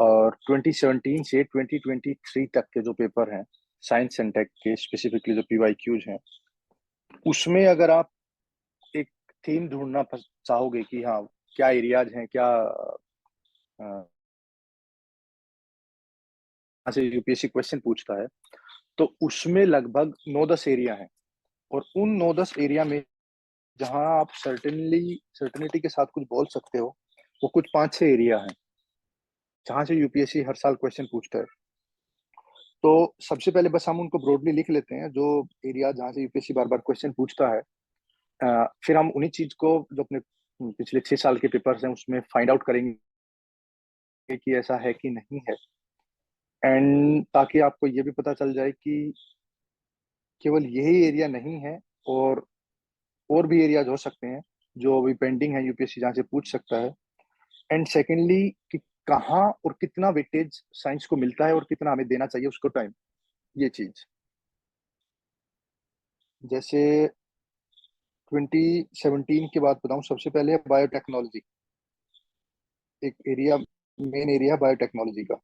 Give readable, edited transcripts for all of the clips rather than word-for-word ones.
और 2017 से 2023 तक के जो पेपर हैं साइंस एंड टेक के, स्पेसिफिकली जो पीवाईक्यूज हैं, उसमें अगर आप एक थीम ढूंढना चाहोगे कि हाँ क्या एरियाज हैं, क्या से यूपीएससी क्वेश्चन पूछता है, तो उसमें लगभग 9-10 एरिया हैं। और उन 9-10 एरिया में जहां आप सर्टेनिटी के साथ कुछ बोल सकते हो, वो कुछ 5-6 एरिया हैं जहां से यूपीएससी हर साल क्वेश्चन पूछता है। तो सबसे पहले बस हम उनको ब्रॉडली लिख लेते हैं, जो एरिया जहां से यूपीएससी बार बार क्वेश्चन पूछता है। फिर हम उन्हीं चीज को जो अपने पिछले 6 साल के पेपर्स हैं उसमें फाइंड आउट करेंगे कि ऐसा है कि नहीं है, एंड ताकि आपको ये भी पता चल जाए कि केवल यही एरिया नहीं है, और भी एरियाज हो सकते हैं जो अभी पेंडिंग है, यूपीएससी जहाँ से पूछ सकता है। एंड सेकेंडली कि कहाँ और कितना वेटेज साइंस को मिलता है और कितना हमें देना चाहिए उसको टाइम, ये चीज। जैसे 2017 की बात बताऊं, सबसे पहले बायोटेक्नोलॉजी एक एरिया, मेन एरिया बायोटेक्नोलॉजी का।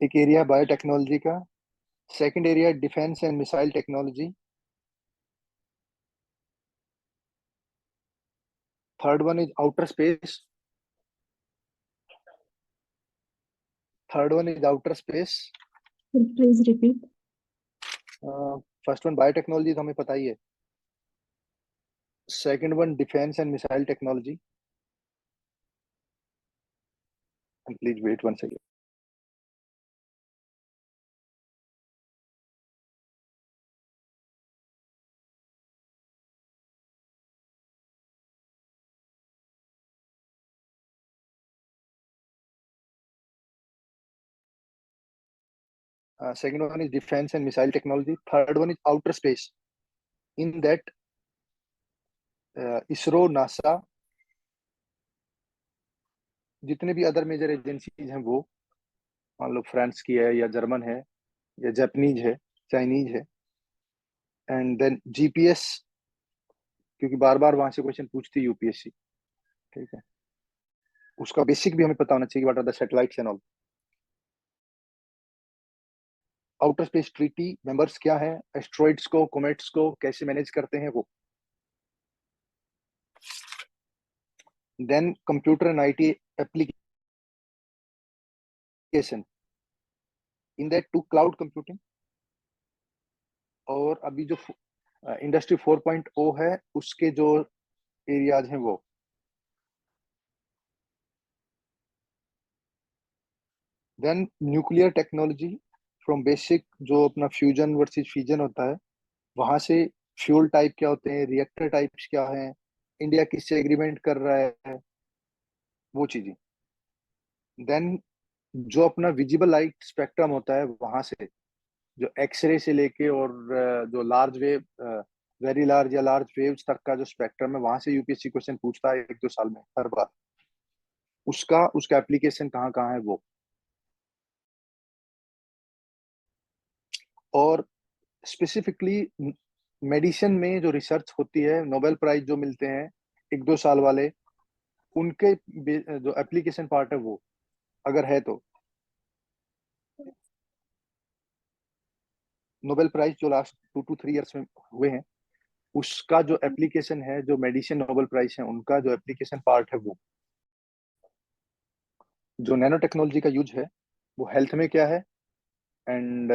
एक एरिया बायोटेक्नोलॉजी का। Second area defence and missile technology. Third one is outer space. Third one is outer space. Please repeat. First one biotechnology तो हमें पता ही है। Second one defence and missile technology. Please wait one second. Second one is defense and missile technology. Third one is outer space. In that, ISRO, NASA, जितने भी other major agencies हैं वो, मान लो फ्रांस की है या जर्मन है या जापानीज है, चाइनीज है। एंड देन जीपीएस, क्योंकि बार बार वहां से क्वेश्चन पूछती है यूपीएससी, ठीक है, उसका बेसिक भी हमें पता होना चाहिए, what are the satellites and all. Outer space treaty members क्या है, एस्ट्रॉइड्स को, कॉमेट्स को कैसे मैनेज करते हैं वो। Then computer and IT application, in that to cloud computing. और अभी जो इंडस्ट्री 4.0 है उसके जो एरियाज हैं वो। Then nuclear technology, from basic जो अपना फ्यूजन वर्सेस फिजन होता है, वहां से फ्यूल टाइप क्या होते हैं, रिएक्टर टाइप्स क्या हैं, इंडिया किससे एग्रीमेंट कर रहा है, वो चीजें। देन जो अपना विजिबल लाइट स्पेक्ट्रम होता है, वहां से जो एक्सरे से लेके और जो लार्ज वेव, वेरी लार्ज या लार्ज वेव्स तक का जो स्पेक्ट्रम है, वहां से यूपीएससी क्वेश्चन पूछता है 1-2 साल में हर बार। उसका एप्लीकेशन कहाँ कहाँ है वो। और स्पेसिफिकली मेडिसिन में जो रिसर्च होती है, नोबेल प्राइज जो मिलते हैं 1-2 साल वाले, उनके जो एप्लीकेशन पार्ट है वो, अगर है तो। नोबेल प्राइज जो लास्ट 2 to 3 years में हुए हैं, उसका जो एप्लीकेशन है, जो मेडिसिन नोबेल प्राइज है उनका जो एप्लीकेशन पार्ट है वो। जो नैनो टेक्नोलॉजी का यूज है वो हेल्थ में क्या है, एंड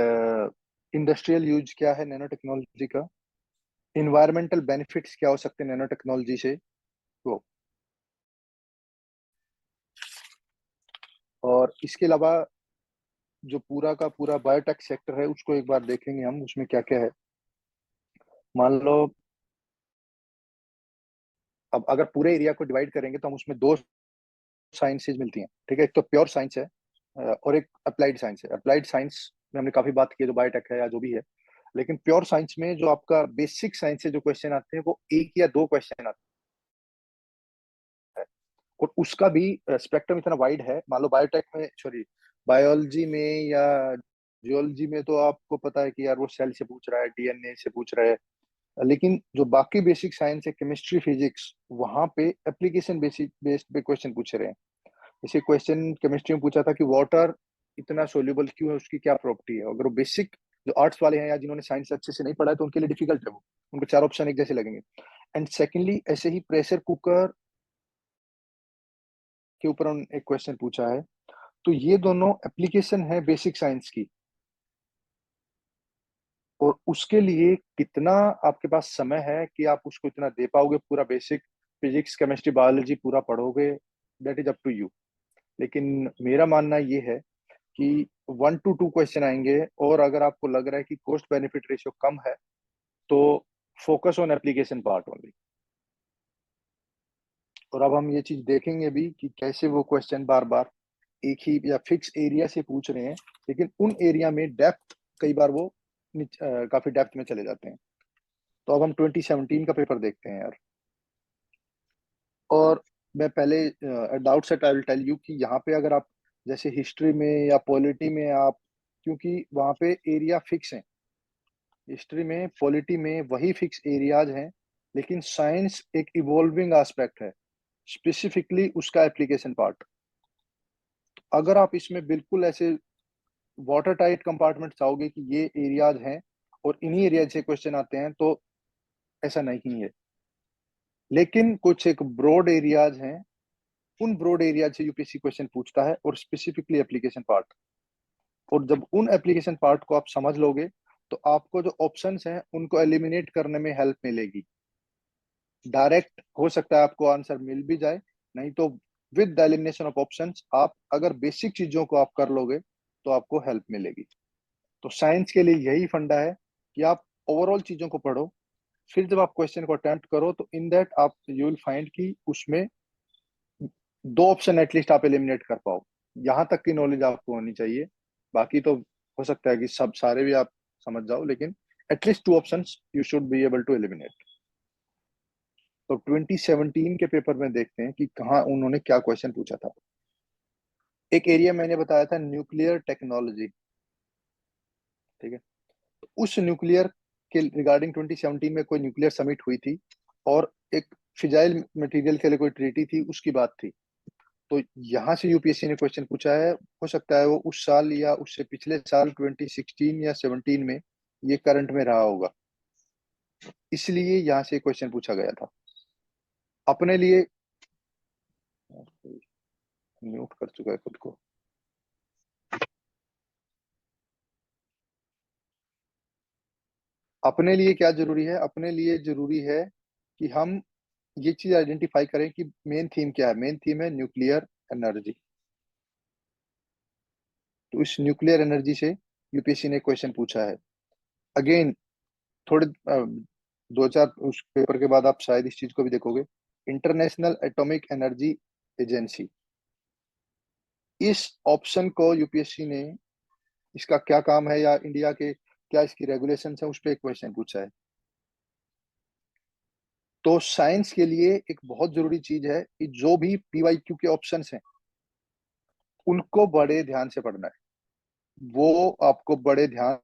इंडस्ट्रियल यूज क्या है नैनो टेक्नोलॉजी का, इन्वायरमेंटल बेनिफिट्स क्या हो सकते हैं नैनो टेक्नोलॉजी से वो। और इसके अलावा जो पूरा का पूरा बायोटेक सेक्टर है उसको एक बार देखेंगे हम, उसमें क्या क्या है। मान लो अब अगर पूरे एरिया को डिवाइड करेंगे तो हम उसमें दो साइंसेज मिलती हैं, ठीक है। एक तो प्योर साइंस है, और एक अप्लाइड साइंस है। अप्लाइड साइंस में हमने काफी बात की है, जो बायोटेक है या जो भी है। लेकिन प्योर साइंस में जो आपका बेसिक साइंस से जो क्वेश्चन आते हैं वो 1 या 2 क्वेश्चन आते हैं, और उसका भी स्पेक्ट्रम इतना वाइड है। मान लो बायोटेक में, सॉरी, बायोलॉजी में या जियोलॉजी में तो आपको पता है कि यार वो सेल से पूछ रहा है, डीएनए से पूछ रहा है, लेकिन जो बाकी बेसिक साइंस है, केमिस्ट्री, फिजिक्स, वहां पे एप्लीकेशन बेसिक बेस्ड पे क्वेश्चन पूछ रहे हैं। जैसे क्वेश्चन केमिस्ट्री में पूछा था कि वाटर इतना सोल्यूबल क्यों है, उसकी क्या प्रॉपर्टी है। अगर वो बेसिक जो आर्ट्स वाले हैं या जिन्होंने साइंस अच्छे से नहीं पढ़ा है तो उनके लिए डिफिकल्ट है वो, उनको चार ऑप्शन एक जैसे लगेंगे। एंड सेकेंडली ऐसे ही प्रेशर कुकर के ऊपर एक क्वेश्चन पूछा है। तो ये दोनों एप्लीकेशन है बेसिक साइंस की, और उसके लिए कितना आपके पास समय है कि आप उसको इतना दे पाओगे, पूरा बेसिक फिजिक्स, केमिस्ट्री, बायोलॉजी पूरा पढ़ोगे, that is up to you. लेकिन मेरा मानना ये है कि 1 to 2 क्वेश्चन आएंगे, और अगर आपको लग रहा है कि कॉस्ट बेनिफिट रेशियो कम है तो focus on application part only. और अब हम ये चीज देखेंगे भी कि कैसे वो क्वेश्चन बार बार एक ही या फिक्स एरिया से पूछ रहे हैं, लेकिन उन एरिया में डेप्थ कई बार वो काफी डेप्थ में चले जाते हैं। तो अब हम 2017 का पेपर देखते हैं यार। और मैं पहले doubt set I will tell you कि यहाँ पे अगर आप जैसे हिस्ट्री में या पॉलिटी में आप, क्योंकि वहाँ पे एरिया फिक्स है, हिस्ट्री में पॉलिटी में वही फिक्स एरियाज हैं, लेकिन साइंस एक इवॉल्विंग एस्पेक्ट है, स्पेसिफिकली उसका एप्लीकेशन पार्ट। अगर आप इसमें बिल्कुल ऐसे वाटर टाइट कंपार्टमेंट चाहोगे कि ये एरियाज हैं और इन्हीं एरियाज से क्वेश्चन आते हैं, तो ऐसा नहीं है। लेकिन कुछ एक ब्रॉड एरियाज हैं, उन ब्रॉड एरियाज से यूपीएससी क्वेश्चन पूछता है, और स्पेसिफिकली एप्लीकेशन पार्ट। और जब उन एप्लीकेशन पार्ट को आप समझ लोगे तो आपको जो ऑप्शंस हैं उनको एलिमिनेट करने में हेल्प मिलेगी। डायरेक्ट हो सकता है आपको आंसर मिल भी जाए, नहीं तो with the elimination of options आप अगर बेसिक चीजों को आप कर लोगे तो आपको हेल्प मिलेगी। तो साइंस के लिए यही फंडा है कि आप ओवरऑल चीजों को पढ़ो, फिर जब आप क्वेश्चन को अटेम्प्ट करो तो इन दैट आप यू विल फाइंड कि उसमें दो ऑप्शन एटलीस्ट आप एलिमिनेट कर पाओ। यहाँ तक की नॉलेज आपको होनी चाहिए। बाकी तो हो सकता है कि सब सारे भी आप समझ जाओ, लेकिन at least two options you should be able to eliminate. तो 2017 के पेपर में देखते हैं कि कहाँ उन्होंने क्या क्वेश्चन पूछा था। एक एरिया मैंने बताया था न्यूक्लियर टेक्नोलॉजी, ठीक है। तो उस न्यूक्लियर के रिगार्डिंग 2017 में कोई न्यूक्लियर समिट हुई थी, और एक फिजाइल मटेरियल के लिए कोई ट्रीटी थी, उसकी बात थी। तो यहाँ से यूपीएससी ने क्वेश्चन पूछा है, हो सकता है वो उस साल या उससे पिछले साल 2016 या 17 में ये करंट में रहा होगा, इसलिए यहाँ से क्वेश्चन पूछा गया था। अपने लिए म्यूट कर चुका है खुद को। अपने लिए क्या जरूरी है, अपने लिए जरूरी है कि हम ये चीज आइडेंटिफाई करें कि मेन थीम क्या है। मेन थीम है न्यूक्लियर एनर्जी। तो इस न्यूक्लियर एनर्जी से यूपीएससी ने क्वेश्चन पूछा है। अगेन थोड़े 2 4 उस पेपर के बाद आप शायद इस चीज को भी देखोगे, इंटरनेशनल एटॉमिक एनर्जी एजेंसी। इस ऑप्शन को यूपीएससी ने, इसका क्या काम है या इंडिया के क्या इसकी रेगुलेशन है, उस पर एक क्वेश्चन पूछा है। तो साइंस के लिए एक बहुत जरूरी चीज है कि जो भी पीवाईक्यू के ऑप्शंस हैं उनको बड़े ध्यान से पढ़ना है। वो आपको बड़े ध्यान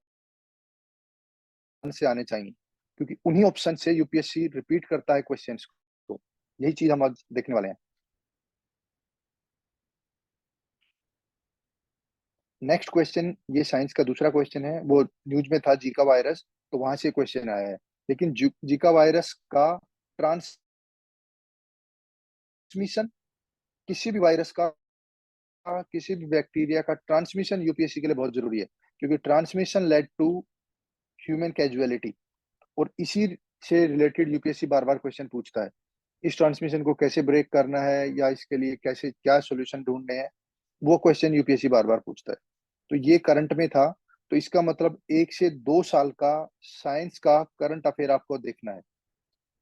से आने चाहिए, क्योंकि उन्हीं ऑप्शन से यूपीएससी रिपीट करता है क्वेश्चंस को। यही चीज हम आज देखने वाले हैं। नेक्स्ट क्वेश्चन, ये साइंस का दूसरा क्वेश्चन है, वो न्यूज में था जीका वायरस, तो वहां से क्वेश्चन आया है। लेकिन जीका वायरस का ट्रांसमिशन, किसी भी वायरस का, किसी भी बैक्टीरिया का ट्रांसमिशन यूपीएससी के लिए बहुत जरूरी है, क्योंकि transmission led to human casualty. और इसी से रिलेटेड यूपीएससी बार बार क्वेश्चन पूछता है। इस ट्रांसमिशन को कैसे ब्रेक करना है या इसके लिए कैसे क्या सॉल्यूशन ढूंढने हैं, वो क्वेश्चन यूपीएससी बार बार पूछता है। तो ये करंट में था, तो इसका मतलब 1 से 2 साल का साइंस का करंट अफेयर आपको देखना है।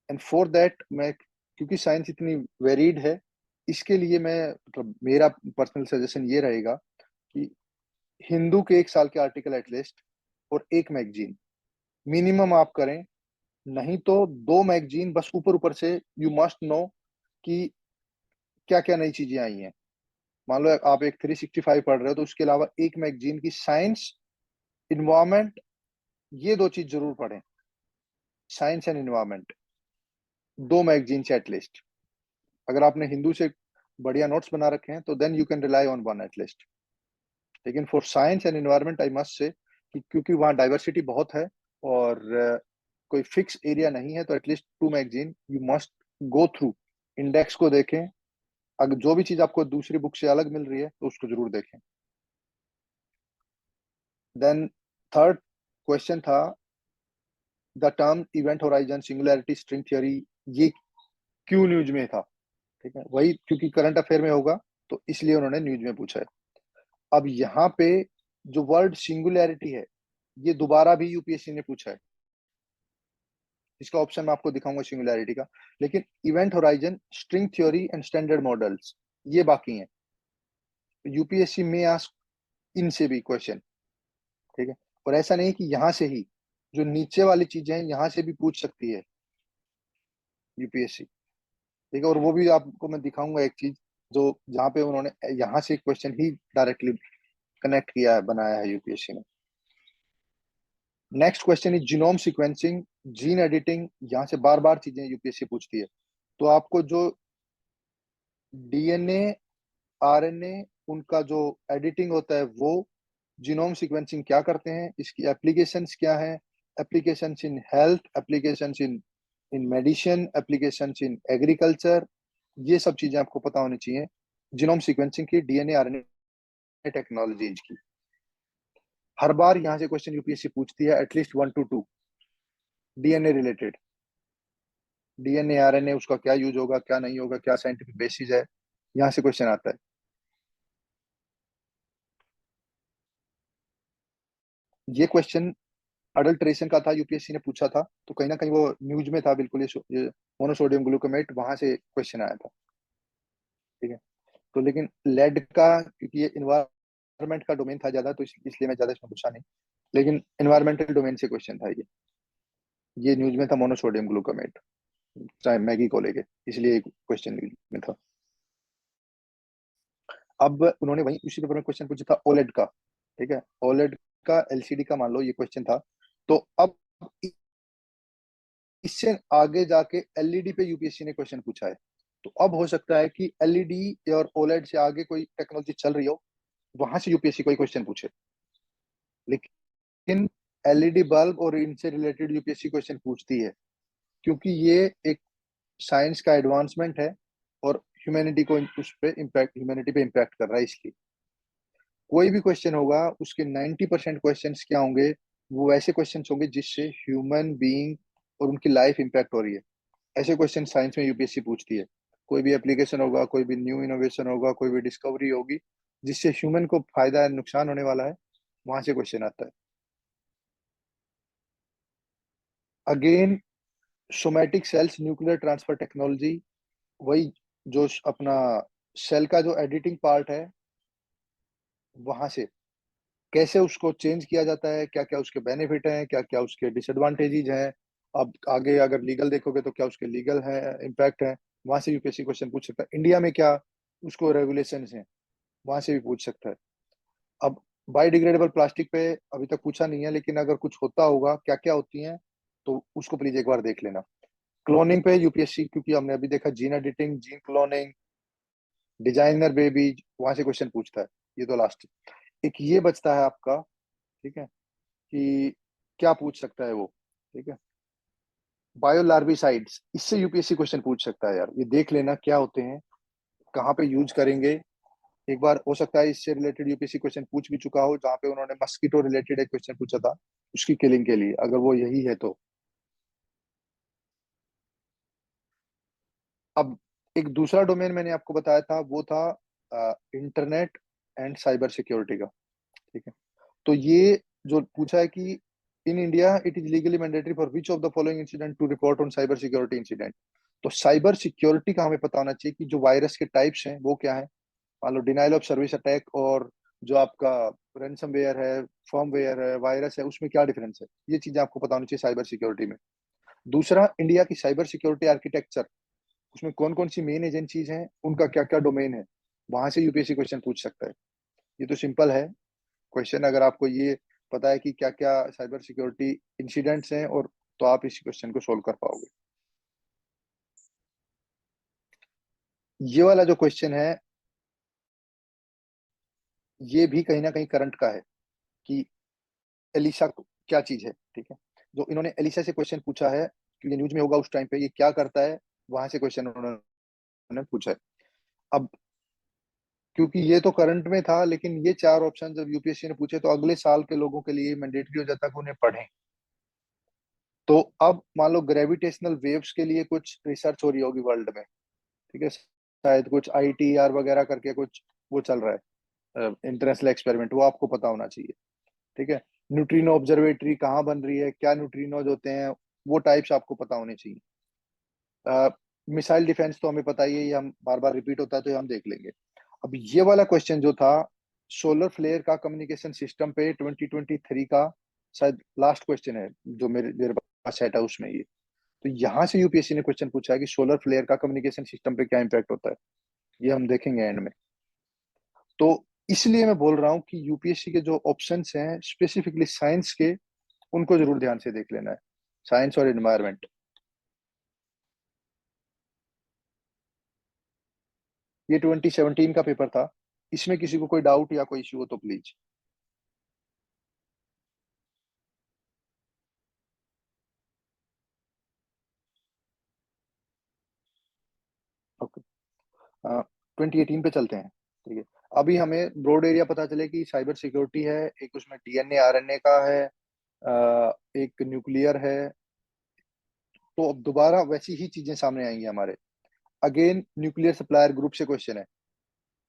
एंड फॉर दैट मैं, क्योंकि साइंस इतनी वेरीड है, इसके लिए मैं मतलब मेरा पर्सनल सजेशन ये रहेगा कि हिंदू के 1 साल के आर्टिकल एटलीस्ट, और एक मैगजीन मिनिमम आप करें। नहीं तो 2 मैगजीन बस ऊपर ऊपर से, यू मस्ट नो कि क्या क्या नई चीजें आई हैं। मान लो आप एक 365 पढ़ रहे हो, तो उसके अलावा एक मैगजीन की साइंस, इन्वायरमेंट, ये 2 चीज जरूर पढ़ें। साइंस एंड एनवायरमेंट, 2 मैगजीन से एटलीस्ट। अगर आपने हिंदू से बढ़िया नोट्स बना रखे हैं तो then you can rely on one at least. लेकिन for science and environment I must say कि क्योंकि वहाँ डाइवर्सिटी बहुत है और कोई फिक्स एरिया नहीं है, तो at least 2 magazine you must go through, index को देखें। अगर जो भी चीज आपको दूसरी बुक से अलग मिल रही है तो उसको जरूर देखें। देन थर्ड क्वेश्चन था the term event horizon singularity string theory, ये क्यों न्यूज में था? ठीक है, वही क्योंकि करंट अफेयर में होगा तो इसलिए उन्होंने न्यूज में पूछा है। अब यहाँ पे जो वर्ड सिंगुलैरिटी है ये दोबारा भी यूपीएससी ने पूछा है। इसका ऑप्शन मैं आपको दिखाऊंगा सिंगुलैरिटी का, लेकिन event horizon string theory and standard models ये बाकी हैं। यूपीएससी में आस्क इनसे भी क्वेश्चन, ठीक है। और ऐसा नहीं कि यहाँ से ही, जो नीचे वाली चीजें हैं यहाँ से भी पूछ सकती है यूपीएससी, ठीक है। और वो भी आपको मैं दिखाऊंगा एक चीज जो जहाँ पे उन्होंने यहाँ से क्वेश्चन ही डायरेक्टली कनेक्ट किया है, बनाया है यूपीएससी ने। Next question is genome sequencing, gene editing, यहाँ से बार बार चीजें यूपीएससी पूछती है। तो आपको जो डीएनए आरएनए उनका जो एडिटिंग होता है वो जीनोम सीक्वेंसिंग क्या करते हैं, इसकी एप्लीकेशंस क्या है, applications in health, applications in in medicine, applications in agriculture, ये सब चीजें आपको पता होनी चाहिए जीनोम सीक्वेंसिंग की, डीएनए आरएनए टेक्नोलॉजीज की। हर बार यहाँ से क्वेश्चन यूपीएससी पूछती है at least 1 to 2 DNA related. DNA RNA उसका क्या यूज होगा, क्या नहीं होगा, क्या साइंटिफिक बेसिस है, यहाँ से क्वेश्चन आता है। ये क्वेश्चन अडल्ट्रेशन का था, यूपीएससी ने पूछा था, तो कहीं ना कहीं वो न्यूज में था बिल्कुल। ये मोनोसोडियम ग्लूकोमेट वहां से क्वेश्चन आया था, ठीक है। तो लेकिन लेड का, क्योंकि ये इन्वायरमेंट का डोमेन था ज्यादा, तो इसलिए मैं ज्यादा इसमें पूछा नहीं, लेकिन इन्वायरमेंटल डोमेन से क्वेश्चन था ये न्यूज में था मोनोसोडियम ग्लूकोमेट, चाहे मैगी को लेके, इसलिए क्वेश्चन न्यूज में था। अब उन्होंने वही उसी पेपर में क्वेश्चन पूछा था ओलेड का, ठीक है। ओलेड का एलसीडी का मान लो ये क्वेश्चन था, तो अब इससे आगे जाके एलईडी पे यूपीएससी ने क्वेश्चन पूछा है। तो अब हो सकता है कि एलईडी और ओलेड से आगे कोई टेक्नोलॉजी चल रही हो, वहां से यूपीएससी कोई क्वेश्चन पूछे। लेकिन एलईडी बल्ब और इनसे रिलेटेड यूपीएससी क्वेश्चन पूछती है, क्योंकि ये एक साइंस का एडवांसमेंट है और ह्यूमैनिटी को उस पे इम्पैक्ट, ह्यूमैनिटी पे इम्पैक्ट कर रहा है। इसलिए कोई भी क्वेश्चन होगा उसके 90% क्वेश्चन क्या होंगे, वो वैसे क्वेश्चन होंगे जिससे ह्यूमन बीइंग और उनकी लाइफ इम्पैक्ट हो रही है। ऐसे क्वेश्चन साइंस में यूपीएससी पूछती है। कोई भी एप्लीकेशन होगा, कोई भी न्यू इनोवेशन होगा, कोई भी डिस्कवरी होगी जिससे ह्यूमन को फायदा है, नुकसान होने वाला है, वहां से क्वेश्चन आता है। Again somatic cells nuclear transfer technology, वही जो अपना सेल का जो एडिटिंग पार्ट है वहां से कैसे उसको चेंज किया जाता है, क्या क्या उसके बेनिफिट हैं, क्या क्या उसके डिसएडवांटेजेस हैं। अब आगे अगर लीगल देखोगे तो क्या उसके लीगल है इम्पैक्ट है, वहां से यूपीएससी क्वेश्चन पूछ सकता है। इंडिया में क्या उसको रेगुलेशंस हैं, वहां से भी पूछ सकता है। अब बायोडिग्रेडेबल प्लास्टिक पे अभी तक पूछा नहीं है, लेकिन अगर कुछ होता होगा क्या क्या होती हैं तो उसको प्लीज एक बार देख लेना। क्लोनिंग पे यूपीएससी, क्योंकि हमने अभी देखा gene editing, gene cloning, designer baby, वहां से क्वेश्चन पूछता है। ये तो लास्ट, एक ये बचता है आपका, ठीक है, कि क्या पूछ सकता है वो, ठीक है, बायोलार्विसाइड्स, इससे यूपीएससी क्वेश्चन पूछ सकता है यार। ये देख लेना क्या होते हैं, कहाँ पे यूज करेंगे। एक बार हो सकता है इससे रिलेटेड यूपीएससी क्वेश्चन पूछ भी चुका हो, जहाँ पे उन्होंने मस्कीटो रिलेटेड एक क्वेश्चन पूछा था उसकी किलिंग के लिए, अगर वो यही है तो। अब एक दूसरा डोमेन मैंने आपको बताया था, वो था इंटरनेट एंड साइबर सिक्योरिटी का, ठीक है। तो ये जो पूछा है कि in India it is legally mandatory for which of the following incident to report on cyber security incident. तो साइबर सिक्योरिटी का हमें पता होना चाहिए कि जो वायरस के टाइप्स हैं वो क्या है। मान लो डिनाइल ऑफ सर्विस अटैक और जो आपका रैनसमवेयर है, फर्मवेयर है, वायरस है, उसमें क्या डिफरेंस है, ये चीजें आपको पता होनी चाहिए साइबर सिक्योरिटी में। दूसरा, इंडिया की साइबर सिक्योरिटी आर्किटेक्चर, उसमें कौन कौन सी मेन एजेंसीज हैं, उनका क्या क्या डोमेन है, वहां से यूपीएससी क्वेश्चन पूछ सकता है। ये तो सिंपल है क्वेश्चन, अगर आपको ये पता है कि क्या क्या साइबर सिक्योरिटी इंसिडेंट्स हैं और तो आप इस क्वेश्चन को सोल्व कर पाओगे। ये वाला जो क्वेश्चन है ये भी कहीं ना कहीं करंट का है कि एलिसा क्या चीज है, ठीक है। जो इन्होंने एलिसा से क्वेश्चन पूछा है, क्योंकि न्यूज में होगा उस टाइम पे, ये क्या करता है, वहां से क्वेश्चन उन्होंने पूछा है। अब क्योंकि ये तो करंट में था, लेकिन ये चार ऑप्शन जब यूपीएससी ने पूछे तो अगले साल के लोगों के लिए मैंडेटरी हो जाता है कि उन्हें पढ़ें। तो अब मान लो ग्रेविटेशनल वेव्स के लिए कुछ रिसर्च हो रही होगी वर्ल्ड में, ठीक है। शायद कुछ आईटीआर वगैरह करके कुछ वो चल रहा है, इंटरनेशनल एक्सपेरिमेंट, वो आपको पता होना चाहिए, ठीक है। न्यूट्रिनो ऑब्जर्वेटरी कहाँ बन रही है, क्या न्यूट्रिनोज होते हैं, वो टाइप्स आपको पता होने चाहिए। मिसाइल डिफेंस तो हमें पता ही है, ये हम बार बार रिपीट होता है तो ये हम देख लेंगे। अब ये वाला क्वेश्चन जो था सोलर फ्लेयर का कम्युनिकेशन सिस्टम पे 2023 का शायद लास्ट क्वेश्चन है जो मेरे मेरे पास सेट है उसमें ये। तो यहाँ से यूपीएससी ने क्वेश्चन पूछा है कि सोलर फ्लेयर का कम्युनिकेशन सिस्टम पे क्या इम्पैक्ट होता है, ये हम देखेंगे एंड में। तो इसलिए मैं बोल रहा हूँ कि यूपीएससी के जो ऑप्शंस हैं स्पेसिफिकली साइंस के, उनको जरूर ध्यान से देख लेना है, साइंस और एनवायरमेंट। ये 2017 का पेपर था। इसमें किसी को कोई डाउट या कोई इश्यू हो तो प्लीज। ओके, 2018 पे चलते हैं, ठीक है। अभी हमें ब्रॉड एरिया पता चले कि साइबर सिक्योरिटी है, एक उसमें डीएनए आरएनए का है, एक न्यूक्लियर है। तो अब दोबारा वैसी ही चीजें सामने आएंगी हमारे। अगेन न्यूक्लियर सप्लायर ग्रुप से क्वेश्चन है,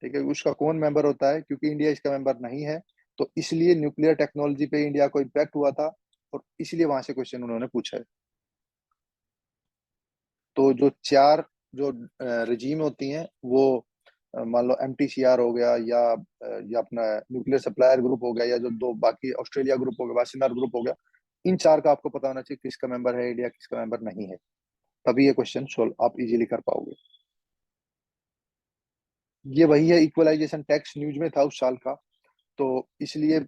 ठीक है। उसका कौन मेंबर होता है, क्योंकि इंडिया इसका मेंबर नहीं है, तो इसलिए न्यूक्लियर टेक्नोलॉजी पे इंडिया को इम्पैक्ट हुआ था, और इसलिए वहां से क्वेश्चन उन्होंने पूछा है। तो जो चार जो रिजीम होती हैं वो, मान लो एमटीसीआर हो गया, या अपना न्यूक्लियर सप्लायर ग्रुप हो गया, या जो दो बाकी ऑस्ट्रेलिया ग्रुप हो गया, वाशिंगटन ग्रुप हो गया, इन चार का आपको पता होना चाहिए किसका मेंबर है इंडिया, किसका मेंबर नहीं है। तभी ये क्वेश्चन सोल्व आप इजीली कर पाओगे। ये वही है, इक्वलाइजेशन टैक्स न्यूज में था उस साल का, तो इसलिए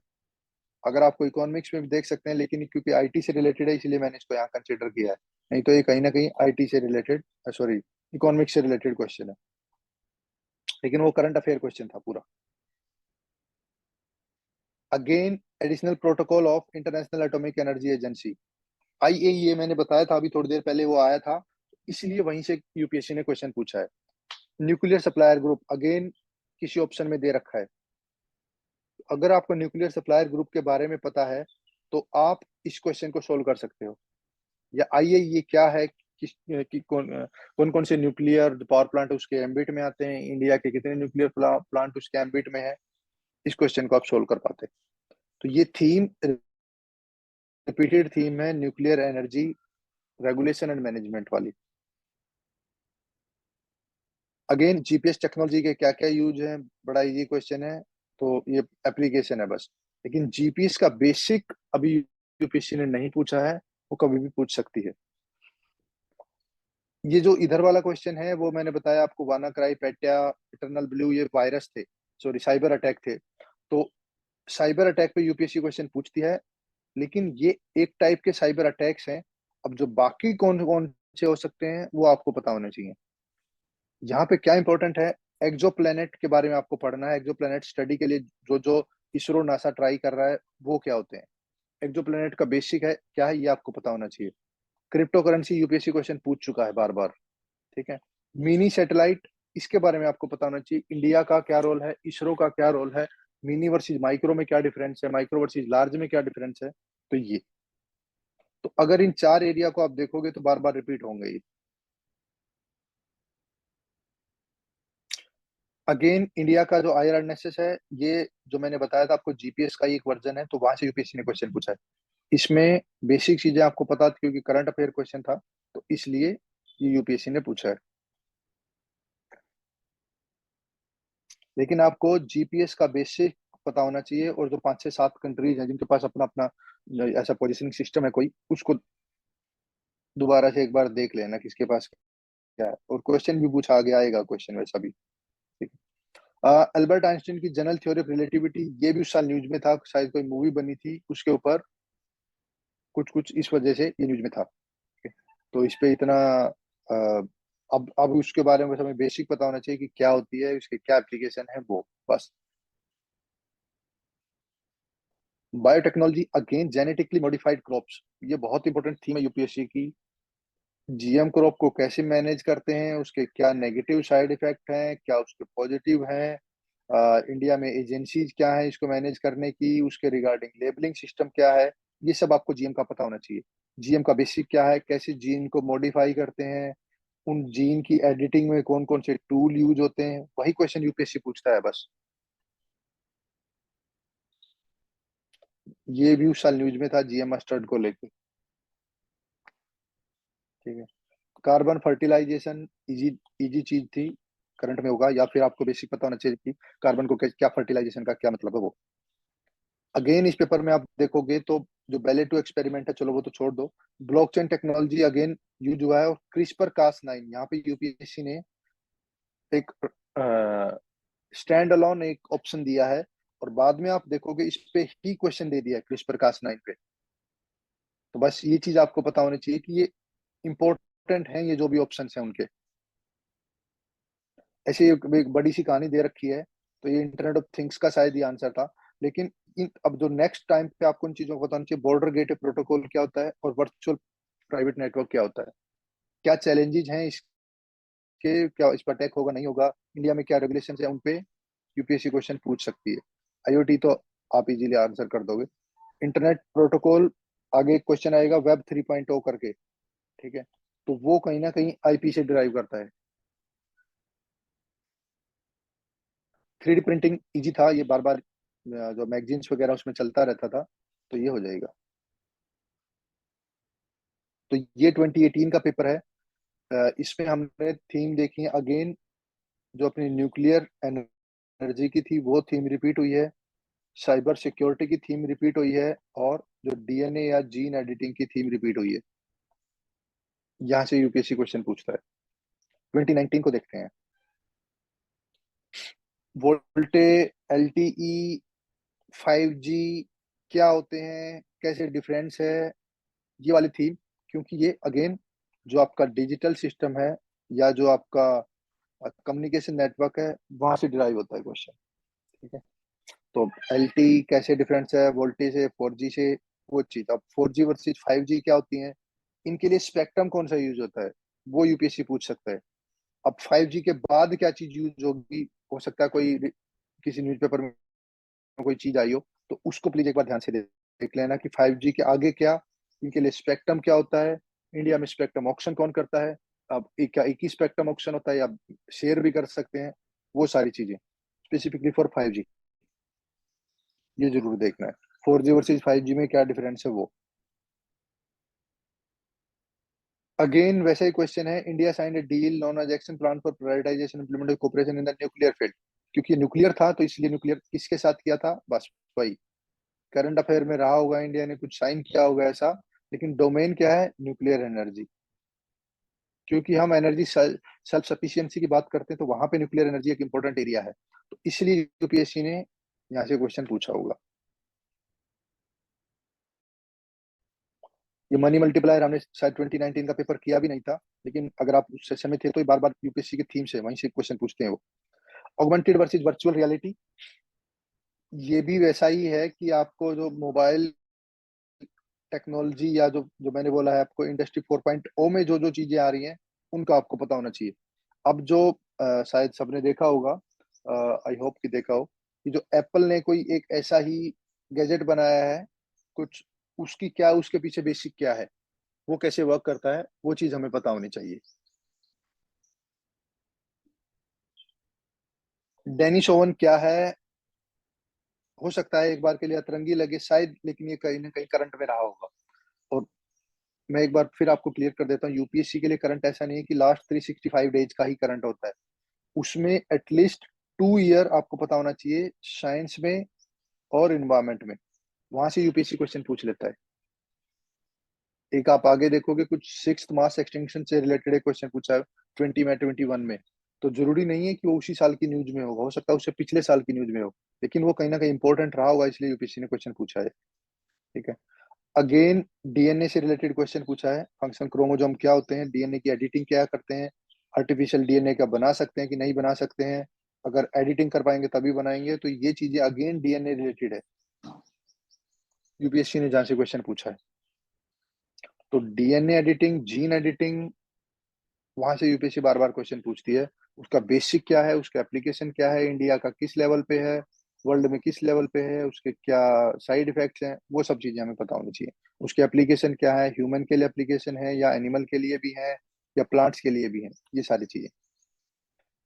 अगर आपको इकोनॉमिक्स में भी देख सकते हैं, लेकिन क्योंकि आईटी से रिलेटेड है इसलिए मैंने इसको यहाँ कंसिडर किया है। नहीं तो ये कहीं ना कहीं आईटी से रिलेटेड, सॉरी, इकोनॉमिक्स से रिलेटेड क्वेश्चन है, लेकिन वो करंट अफेयर क्वेश्चन था पूरा। Again additional protocol of international atomic energy agency, IAEA, मैंने बताया था अभी थोड़ी देर पहले वो आया था, इसलिए वहीं से यूपीएससी ने क्वेश्चन पूछा है। न्यूक्लियर सप्लायर ग्रुप अगेन किसी ऑप्शन में दे रखा है। अगर आपको न्यूक्लियर सप्लायर ग्रुप के बारे में पता है तो आप इस क्वेश्चन को सोल्व कर सकते हो। या आईएईए क्या है, कि कौन कौन से न्यूक्लियर पावर प्लांट उसके एम्बिट में आते हैं, इंडिया के कितने न्यूक्लियर प्लांट उसके एम्बिट में है, इस क्वेश्चन को आप सोल्व कर पाते हैं। तो ये थीम रिपीटेड थीम है nuclear energy regulation and management वाली। अगेन जीपीएस टेक्नोलॉजी के क्या क्या यूज है, बड़ा इजी क्वेश्चन है, तो ये एप्लीकेशन है बस। लेकिन जीपीएस का बेसिक अभी यूपीएससी ने नहीं पूछा है, वो कभी भी पूछ सकती है। ये जो इधर वाला क्वेश्चन है वो मैंने बताया आपको, वाना क्राई, पेट्या, इटरनल ब्लू, ये वायरस थे, सॉरी साइबर अटैक थे। तो साइबर अटैक पे यूपीएससी क्वेश्चन पूछती है, लेकिन ये एक टाइप के साइबर अटैक्स हैं। अब जो बाकी कौन कौन से हो सकते हैं वो आपको पता होने चाहिए। यहाँ पे क्या इंपॉर्टेंट है, एक्सो के बारे में आपको पढ़ना है। एक्सो स्टडी के लिए जो जो इसरो नासा ट्राई कर रहा है वो क्या होते हैं, एक्सो का बेसिक है क्या है, ये आपको पता होना चाहिए। क्रिप्टो करेंसी यूपीएससी क्वेश्चन पूछ चुका है बार बार, ठीक है। मिनी सैटेलाइट, इसके बारे में आपको पता होना चाहिए, इंडिया का क्या रोल है, इसरो का क्या रोल है, मिनी वर्सेस माइक्रो में क्या डिफरेंस है, माइक्रो वर्सेस लार्ज में क्या डिफरेंस है। तो ये, तो अगर इन चार एरिया को आप देखोगे तो बार बार रिपीट होंगे ये। अगेन इंडिया का जो आईआरएनएसएस है, ये जो मैंने बताया था आपको जीपीएस का ही एक वर्जन है, तो वहां से यूपीएससी ने क्वेश्चन पूछा है। इसमें बेसिक चीजें आपको पता थी क्योंकि करंट अफेयर क्वेश्चन था, तो इसलिए ये यूपीएससी ने पूछा है। लेकिन आपको जीपीएस का बेसिक पता होना चाहिए, और जो 5 से 7 कंट्रीज हैं जिनके पास अपना अपना ऐसा पोजिशनिंग सिस्टम है कोई, उसको दोबारा से एक बार देख लेना किसके पास क्या है। और क्वेश्चन भी पूछा आगे आएगा क्वेश्चन वैसा भी, ठीक है। अल्बर्ट आइंस्टीन की जनरल थ्योरी ऑफ रिलेटिविटी, ये भी उस साल न्यूज में था, शायद कोई मूवी बनी थी उसके ऊपर। कुछ कुछ इस वजह से ये न्यूज में था। तो इस पे इतना अ, अब उसके बारे में हमें बेसिक पता होना चाहिए कि क्या होती है, उसके क्या एप्लीकेशन है, वो बस। Biotechnology again genetically modified crops, ये बहुत इंपॉर्टेंट थीम है यूपीएससी की। जीएम क्रॉप को कैसे मैनेज करते हैं, उसके क्या नेगेटिव साइड इफेक्ट हैं, क्या उसके पॉजिटिव हैं, इंडिया में एजेंसीज क्या है इसको मैनेज करने की, उसके रिगार्डिंग लेबलिंग सिस्टम क्या है, ये सब आपको जीएम का पता होना चाहिए। जीएम का बेसिक क्या है, कैसे जीन को मॉडिफाई करते हैं, उन जीन की एडिटिंग में कौन कौन से टूल यूज होते हैं, वही क्वेश्चन यूपीएससी पूछता है बस। ये भी उस साल न्यूज में था जीएम मस्टर्ड को लेके। ठीक है। कार्बन फर्टिलाइजेशन इजी इजी चीज थी, करंट में होगा, या फिर आपको बेसिक पता होना चाहिए कि कार्बन को क्या फर्टिलाइजेशन का क्या मतलब है वो। अगेन इस पेपर में आप देखोगे तो जो बैले टू एक्सपेरिमेंट है, चलो वो तो छोड़ दो। ब्लॉकचेन टेक्नोलॉजी अगेन यूज हुआ है, और क्रिस्पर कास 9 यहाँ पे यूपीएससी ने एक स्टैंड अलोन एक ऑप्शन दिया है, और बाद में आप देखोगे इस पे ही क्वेश्चन दे दिया है क्रिस्पर कास 9 पे। तो बस ये चीज आपको पता होनी चाहिए कि ये इंपॉर्टेंट है, ये जो भी ऑप्शन है उनके। ऐसे एक बड़ी सी कहानी दे रखी है, तो ये इंटरनेट ऑफ थिंग्स का शायद ये आंसर था। लेकिन अब जो नेक्स्ट टाइम पे आपको इन चीजों को बताना चाहिए, बॉर्डर गेटवे प्रोटोकॉल क्या होता है और वर्चुअल प्राइवेट नेटवर्क क्या होता है, क्या चैलेंजेस हैं इसके, क्या इस पर अटैक होगा नहीं होगा, इंडिया में क्या रेगुलेशन है, उन पे यूपीएससी क्वेश्चन पूछ सकती है। आईओटी तो आप इजीली आंसर कर दोगे। इंटरनेट प्रोटोकॉल, आगे एक क्वेश्चन आएगा वेब 3.0 करके। ठीक है। तो वो कहीं ना कहीं आईपी से ड्राइव करता है। 3D प्रिंटिंग इजी था, ये बार बार जो मैगजीन्स वगैरह उसमें चलता रहता था, तो ये हो जाएगा। तो ये 2018 का पेपर है। इसमें हमने थीम देखी है अगेन, जो अपनी न्यूक्लियर एनर्जी की थी वो थीम रिपीट हुई है, साइबर सिक्योरिटी की थीम रिपीट हुई है, और जो डीएनए या जीन एडिटिंग की थीम रिपीट हुई है। यहाँ से यूपीएससी क्वेश्चन पूछता है। 2019 को देखते हैं। वोल्टे, एलटीई, 5G क्या होते हैं, कैसे डिफरेंस है, ये वाली थीम। क्योंकि ये अगेन जो आपका डिजिटल सिस्टम है, या जो आपका कम्युनिकेशन नेटवर्क है, वहां से डिराइव होता है क्वेश्चन। ठीक है। तो एल कैसे डिफरेंस है वोल्टेज से, 4G से, वो चीज। अब 4G वर्सेज 5G क्या होती है, इनके लिए स्पेक्ट्रम कौन सा यूज होता है, वो यूपीएससी पूछ सकता है। अब 5G के बाद क्या चीज यूज होगी, हो सकता है कोई किसी न्यूज़पेपर में कोई चीज आई हो, तो उसको प्लीज एक बार ध्यान से देख लेना कि 5G के आगे क्या, इनके लिए स्पेक्ट्रम क्या होता है, इंडिया में स्पेक्ट्रम ऑक्शन कौन करता है, अब क्या एक ही स्पेक्ट्रम ऑक्शन होता है या शेयर भी कर सकते हैं, वो सारी चीजें स्पेसिफिकली फॉर 5G, ये जरूर देखना है। 4G वर्सेज 5G में क्या डिफरेंस है वो। अगेन वैसा ही क्वेश्चन है, India signed a deal non age action plan for prioritization implement cooperation in the nuclear field. क्योंकि न्यूक्लियर था तो इसलिए न्यूक्लियर किसके साथ किया था, बस वही करंट अफेयर में रहा होगा, इंडिया ने कुछ साइन किया होगा ऐसा। लेकिन डोमेन क्या है, न्यूक्लियर एनर्जी। क्योंकि हम एनर्जी सेल्फ सफिशिएंसी की बात करते हैं, तो वहां पे न्यूक्लियर एनर्जी एक इंपॉर्टेंट एरिया है, तो इसलिए यूपीएससी ने यहाँ से क्वेश्चन पूछा होगा। ये मनी मल्टीप्लायर हमने शायद 2019 का पेपर किया भी नहीं था, लेकिन अगर आप उस सेशन में थे तो बार बार यूपीएससी की थीम से वहीं से क्वेश्चन पूछते हैं वो। ऑगमेंटेड वर्सेज वर्चुअल रियलिटी, ये भी वैसा ही है कि आपको जो मोबाइल टेक्नोलॉजी, या जो जो मैंने बोला है आपको इंडस्ट्री 4.0 में जो जो चीजें आ रही हैं, उनका आपको पता होना चाहिए। अब जो शायद सबने देखा होगा, आई होप कि देखा हो, कि जो एप्पल ने कोई एक ऐसा ही गैजेट बनाया है कुछ, उसकी क्या, उसके पीछे बेसिक क्या है, वो कैसे वर्क करता है, वो चीज हमें पता होनी चाहिए। डेनिस ओवन क्या है, हो सकता है एक बार के लिए अतरंगी लगे शायद, लेकिन ये कहीं ना कहीं करंट में रहा होगा। और मैं एक बार फिर आपको क्लियर कर देता हूँ, यूपीएससी के लिए करंट ऐसा नहीं है कि लास्ट 365 डेज का ही करंट होता है, उसमें एटलीस्ट 2 ईयर आपको पता होना चाहिए साइंस में और इन्वायरमेंट में, वहां से यूपीएससी क्वेश्चन पूछ लेता है। एक आप आगे देखोगे कुछ सिक्स मास एक्सटिंक्शन से रिलेटेड क्वेश्चन पूछा है 20 में 21 में, तो जरूरी नहीं है कि वो उसी साल की न्यूज में होगा, हो सकता है उससे पिछले साल की न्यूज में हो, लेकिन वो कहीं ना कहीं इंपॉर्टेंट रहा होगा, इसलिए यूपीएससी ने क्वेश्चन पूछा है। ठीक है। अगेन डीएनए से रिलेटेड क्वेश्चन पूछा है। फंक्शन क्रोमोसोम क्या होते हैं, डीएनए की एडिटिंग क्या करते हैं, आर्टिफिशियल डीएनए का बना सकते हैं कि नहीं बना सकते हैं, अगर एडिटिंग कर पाएंगे तभी बनाएंगे। तो ये चीजें अगेन डीएनए रिलेटेड है, यूपीएससी ने जहां से क्वेश्चन पूछा है। तो डीएनए एडिटिंग, जीन एडिटिंग, वहां से यूपीएससी बार बार क्वेश्चन पूछती है। उसका बेसिक क्या है, उसका एप्लीकेशन क्या है, इंडिया का किस लेवल पे है, वर्ल्ड में किस लेवल पे है, उसके क्या साइड इफेक्ट्स हैं, वो सब चीजें हमें पता होनी चाहिए। उसके एप्लीकेशन क्या है, ह्यूमन के लिए एप्लीकेशन है या एनिमल के लिए भी है या प्लांट्स के लिए भी है, ये सारी चीजें।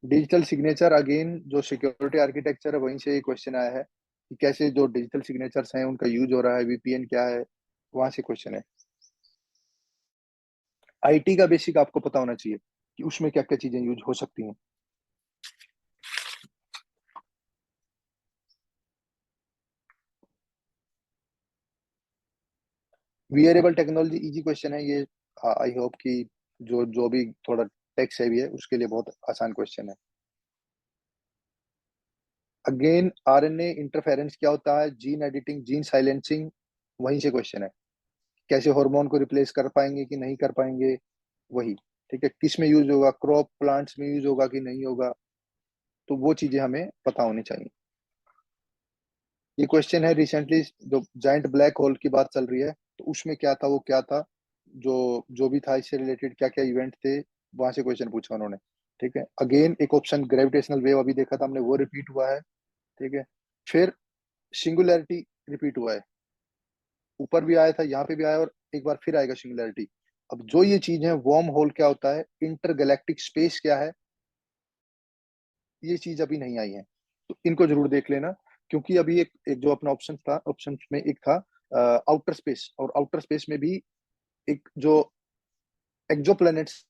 डिजिटल सिग्नेचर, अगेन जो सिक्योरिटी आर्किटेक्चर है वहीं से ये क्वेश्चन आया है कि कैसे जो डिजिटल सिग्नेचर्स हैं उनका यूज हो रहा है, वीपीएन क्या है, वहां से क्वेश्चन है। आईटी का बेसिक आपको पता होना चाहिए कि उसमें क्या क्या चीजें यूज हो सकती हैं। वियरेबल टेक्नोलॉजी, इजी क्वेश्चन है ये। आई होप कि जो जो भी थोड़ा टेक सेवी है उसके लिए बहुत आसान क्वेश्चन है। अगेन आरएनए इंटरफेरेंस क्या होता है, जीन एडिटिंग, जीन साइलेंसिंग, वहीं से क्वेश्चन है। कैसे हार्मोन को रिप्लेस कर पाएंगे कि नहीं कर पाएंगे, वही। ठीक है, किस में यूज होगा, क्रॉप प्लांट्स में यूज होगा कि नहीं होगा, तो वो चीजें हमें पता होनी चाहिए। ये क्वेश्चन है रिसेंटली जो जाइंट ब्लैक होल की बात चल रही है, तो उसमें क्या था, वो क्या था, जो जो भी था इससे रिलेटेड क्या क्या इवेंट थे, वहां से क्वेश्चन पूछा उन्होंने। ठीक है, अगेन एक ऑप्शन ग्रेविटेशनल वेव अभी देखा था हमने, वो रिपीट हुआ है। ठीक है, फिर सिंगुलैरिटी रिपीट हुआ है, ऊपर भी आया था, यहाँ पे भी आया और एक बार फिर आएगा सिंगुलैरिटी। अब जो ये चीज है, वर्म होल क्या होता है, इंटरगैलेक्टिक स्पेस क्या है, ये चीज अभी नहीं आई है, तो इनको जरूर देख लेना। क्योंकि अभी एक जो अपना ऑप्शन था, ऑप्शन में एक था आउटर स्पेस, और आउटर स्पेस में भी एक जो एक्सो प्लैनेट्स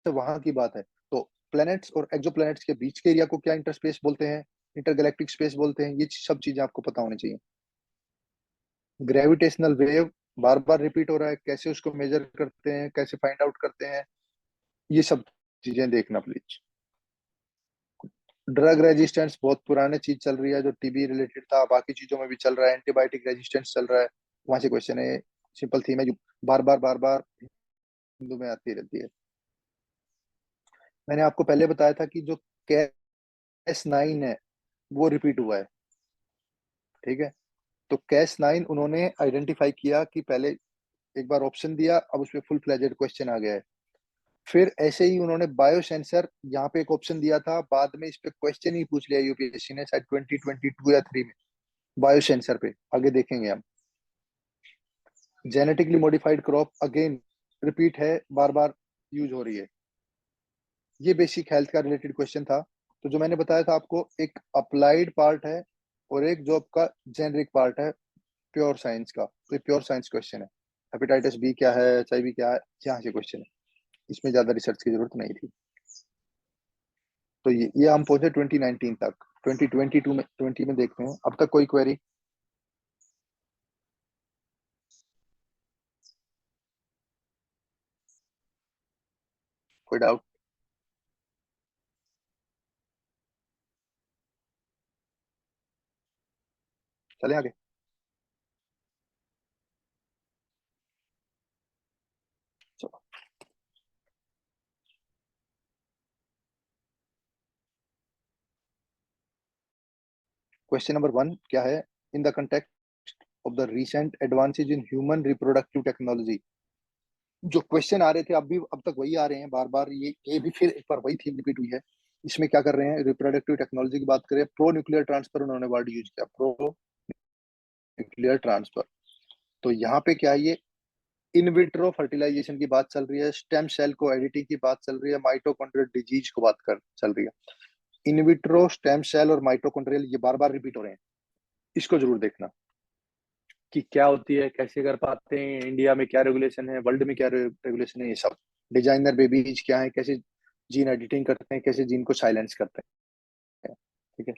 वहां की बात है। तो प्लैनेट्स और एक्सो प्लैनेट्स के बीच के एरिया को क्या इंटर स्पेस बोलते हैं, इंटरगैलेक्टिक स्पेस बोलते हैं, ये सब चीजें आपको पता होनी चाहिए। ग्रेविटेशनल वेव बार बार रिपीट हो रहा है, कैसे उसको मेजर करते हैं, कैसे फाइंड आउट करते हैं, ये सब चीजें देखना प्लीज। ड्रग रेजिस्टेंस बहुत पुराने चीज चल रही है, जो टीबी रिलेटेड था, बाकी चीजों में भी चल रहा है, एंटीबायोटिक रेजिस्टेंस चल रहा है, वहां से क्वेश्चन है। सिंपल थीम है जो बार बार हिंदू में आती रहती है। मैंने आपको पहले बताया था कि जो कैस 9 है वो रिपीट हुआ है। ठीक है, तो कैस 9 उन्होंने आइडेंटिफाई किया कि पहले एक बार ऑप्शन दिया, अब उसमें फुल फ्लेजेड क्वेश्चन आ गया है। फिर ऐसे ही उन्होंने बायो सेंसर, यहाँ पे एक ऑप्शन दिया था, बाद में इस पे क्वेश्चन ही पूछ लिया यूपीएससी ने, शायद 2022 या 3 में। बायो सेंसर पे आगे देखेंगे हम। Genetically modified crop again repeat है, बार बार यूज हो रही है। ये बेसिक हेल्थ का रिलेटेड क्वेश्चन था। तो जो मैंने बताया था आपको, एक अप्लाइड पार्ट है और एक जो आपका जेनरिक पार्ट है प्योर साइंस का। तो ये प्योर साइंस क्वेश्चन है। हेपेटाइटिस बी क्या है, एचआईवी क्या है, यहाँ से क्वेश्चन है, इसमें ज्यादा रिसर्च की जरूरत नहीं थी। तो ये हम पहुंचे 2019 तक। 2022 में 20 में देखते हैं अब तक कोई क्वेरी, कोई डाउट, चले आगे। चलो, क्वेश्चन नंबर 1 क्या है, in the context of the recent advances in human reproductive technology. जो क्वेश्चन आ रहे थे अब भी, अब तक वही आ रहे हैं बार बार, ये भी फिर एक बार वही थीम रिपीट हुई है। इसमें क्या कर रहे हैं, रिप्रोडक्टिव टेक्नोलॉजी की बात करें, प्रो न्यूक्लियर ट्रांसफर उन्होंने वर्ड यूज किया, प्रो न्यूक्लियर ट्रांसफर। तो यहाँ पे क्या है, ये इन विट्रो फर्टिलाइजेशन की बात चल रही है, स्टेम सेल को एडिटिंग की बात चल रही है, माइटोकॉन्ड्रियल डिजीज को बात कर चल रही है। इन विट्रो, स्टेम सेल और माइटोकॉन्ड्रियल ये बार बार रिपीट हो रहे हैं, इसको जरूर देखना कि क्या होती है, कैसे कर पाते हैं, इंडिया में क्या रेगुलेशन है, वर्ल्ड में क्या रेगुलेशन है, ये सब। डिजाइनर बेबीज क्या है, कैसे जीन एडिटिंग करते हैं, कैसे जीन को साइलेंस करते हैं। ठीक है,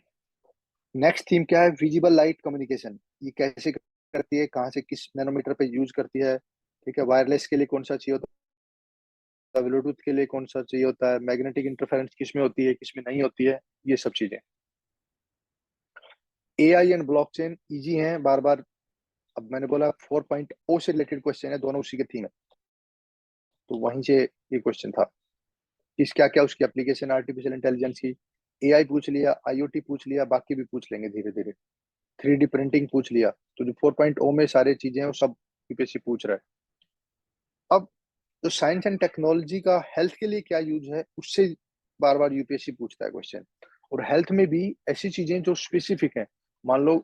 नेक्स्ट थीम क्या है, विजिबल लाइट कम्युनिकेशन, ये कैसे करती है, कहाँ से किस नैनोमीटर पे यूज करती है। ठीक है, वायरलेस के लिए कौन सा चाहिए होता है, ब्लूटूथ के लिए कौन सा चाहिए होता है, मैग्नेटिक इंटरफेरेंस किस में होती है, किस में नहीं होती है, ये सब चीजें। एआई एंड ब्लॉकचेन इजी हैं, बार बार अब मैंने बोला 4.0 से रिलेटेड क्वेश्चन है, दोनों उसी के थीम है, तो वहीं से ये क्वेश्चन था। किस क्या क्या उसकी एप्लीकेशन, आर्टिफिशियल इंटेलिजेंस की, एआई पूछ लिया, आईओटी पूछ लिया, बाकी भी पूछ लेंगे धीरे धीरे। 3D प्रिंटिंग पूछ लिया। तो जो 4.0 में सारे चीजें हैं वो सब यूपीएससी पूछ रहा है। अब जो साइंस एंड टेक्नोलॉजी का हेल्थ के लिए क्या यूज है, उससे बार बार यूपीएससी पूछता है क्वेश्चन। और हेल्थ में भी ऐसी चीजें जो स्पेसिफिक है, मान लो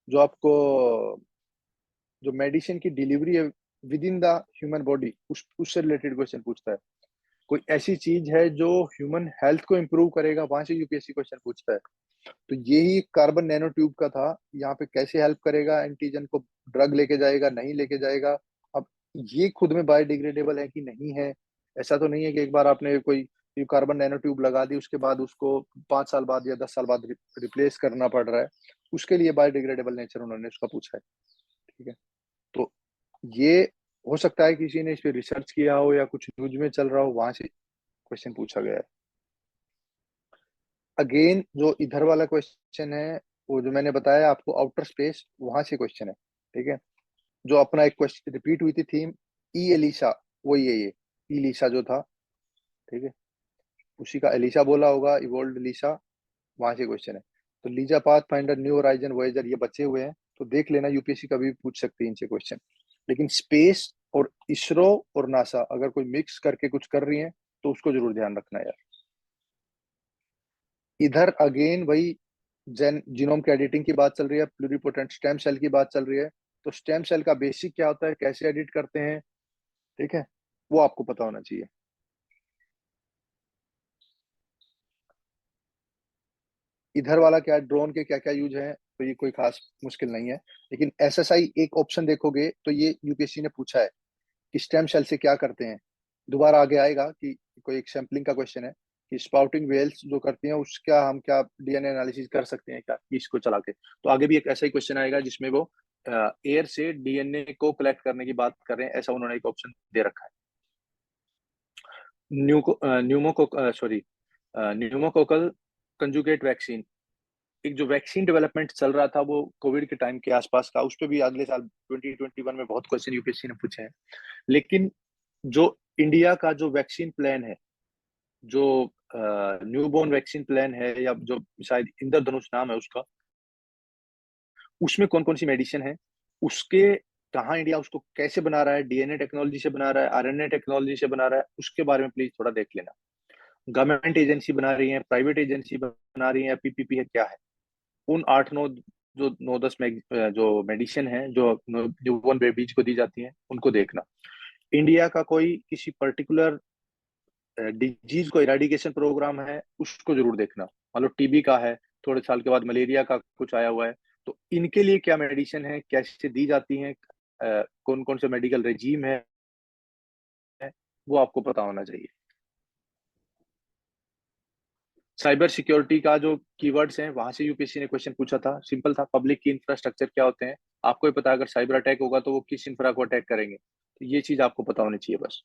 जो आपको जो मेडिसिन की डिलीवरी है with in the human body, उससे रिलेटेड क्वेश्चन पूछता है। कोई ऐसी चीज है जो ह्यूमन हेल्थ को इम्प्रूव करेगा, वहां से यूपीएससी क्वेश्चन पूछता है। तो यही कार्बन नैनो ट्यूब का था, यहाँ पे कैसे हेल्प करेगा, एंटीजन को ड्रग लेके जाएगा नहीं लेके जाएगा। अब ये खुद में बायोडिग्रेडेबल है कि नहीं है, ऐसा तो नहीं है कि एक बार आपने कोई कार्बन नैनो ट्यूब लगा दी उसके बाद उसको 5 साल बाद या 10 साल बाद रिप्लेस करना पड़ रहा है। उसके लिए बायोडिग्रेडेबल नेचर उन्होंने उसका पूछा है। ठीक है, तो ये हो सकता है किसी ने इस पे रिसर्च किया हो या कुछ न्यूज में चल रहा हो, वहां से क्वेश्चन पूछा गया है। अगेन जो इधर वाला क्वेश्चन है, वो जो मैंने बताया आपको आउटर स्पेस, वहां से क्वेश्चन है। ठीक है, जो अपना एक क्वेश्चन रिपीट हुई थी थीम, ई एलिसा, वही है ये ई लिसा जो था। ठीक है, उसी का एलिसा बोला होगा, इवोल्व लिसा, वहां से क्वेश्चन है। तो Lisa path finder, new horizon, Voyager, ये बचे हुए हैं, तो देख लेना, यूपीएससी कभी भी पूछ सकती है इनसे क्वेश्चन। लेकिन स्पेस और इसरो और नासा अगर कोई मिक्स करके कुछ कर रही है तो उसको जरूर ध्यान रखना यार। इधर अगेन वही जीनोम की एडिटिंग की बात चल रही है, प्लूरिपोटेंट स्टेम सेल की बात चल रही है। तो स्टेम सेल का बेसिक क्या होता है, कैसे एडिट करते हैं, ठीक है, वो आपको पता होना चाहिए। इधर वाला क्या, ड्रोन के क्या क्या यूज है, तो ये कोई खास मुश्किल नहीं है। लेकिन एसएसआई एक ऑप्शन देखोगे तो ये यूपीएससी ने पूछा है कि स्टेम सेल से क्या करते हैं। दोबारा आगे आएगा कि कोई एक सैम्पलिंग का क्वेश्चन है कि स्पाउटिंग वेल्स जो करती हैं उसका हम क्या डीएनए एनालिसिस कर सकते हैं क्या इसको चला के। तो आगे भी एक ऐसा ही क्वेश्चन आएगा जिसमें वो एयर से डीएनए को कलेक्ट करने की बात कर रहे हैं, ऐसा उन्होंने एक ऑप्शन दे रखा है। न्यूमोकोकल कंजुगेट वैक्सीन, एक जो वैक्सीन डेवलपमेंट चल रहा था वो कोविड के टाइम के आसपास का, उस पर भी अगले साल 2021 में बहुत क्वेश्चन यूपीएससी ने पूछे हैं। लेकिन जो इंडिया का जो वैक्सीन प्लान है, जो न्यूबॉर्न वैक्सीन प्लान है, या जो शायद इंद्रधनुष नाम है उसका, उसमें कौन कौन सी मेडिसिन है, उसके कहाँ इंडिया उसको कैसे बना रहा है, डीएनए टेक्नोलॉजी से बना रहा है, आरएनए टेक्नोलॉजी से बना रहा है, उसके बारे में प्लीज थोड़ा देख लेना। गवर्नमेंट एजेंसी बना रही है, प्राइवेट एजेंसी बना रही है, पीपीपी है, क्या है। उन 8-9 जो 9-10 जो मेडिसिन है जो न्यूबॉर्न बेबीज को दी जाती है उनको देखना। इंडिया का कोई किसी पर्टिकुलर डिजीज को इराडिकेशन प्रोग्राम है उसको जरूर देखना। मान लो टीबी का है, थोड़े साल के बाद मलेरिया का कुछ आया हुआ है, तो इनके लिए क्या मेडिसिन है, कैसे दी जाती है, कौन कौन से मेडिकल रेजीम है, वो आपको पता होना चाहिए। साइबर सिक्योरिटी का जो कीवर्ड्स हैं वहां से यूपीएससी ने क्वेश्चन पूछा था, सिंपल था, पब्लिक की इंफ्रास्ट्रक्चर क्या होते हैं, आपको ही पता है, अगर साइबर अटैक होगा तो वो किस इंफ्रा को अटैक करेंगे, तो ये चीज आपको पता होनी चाहिए बस।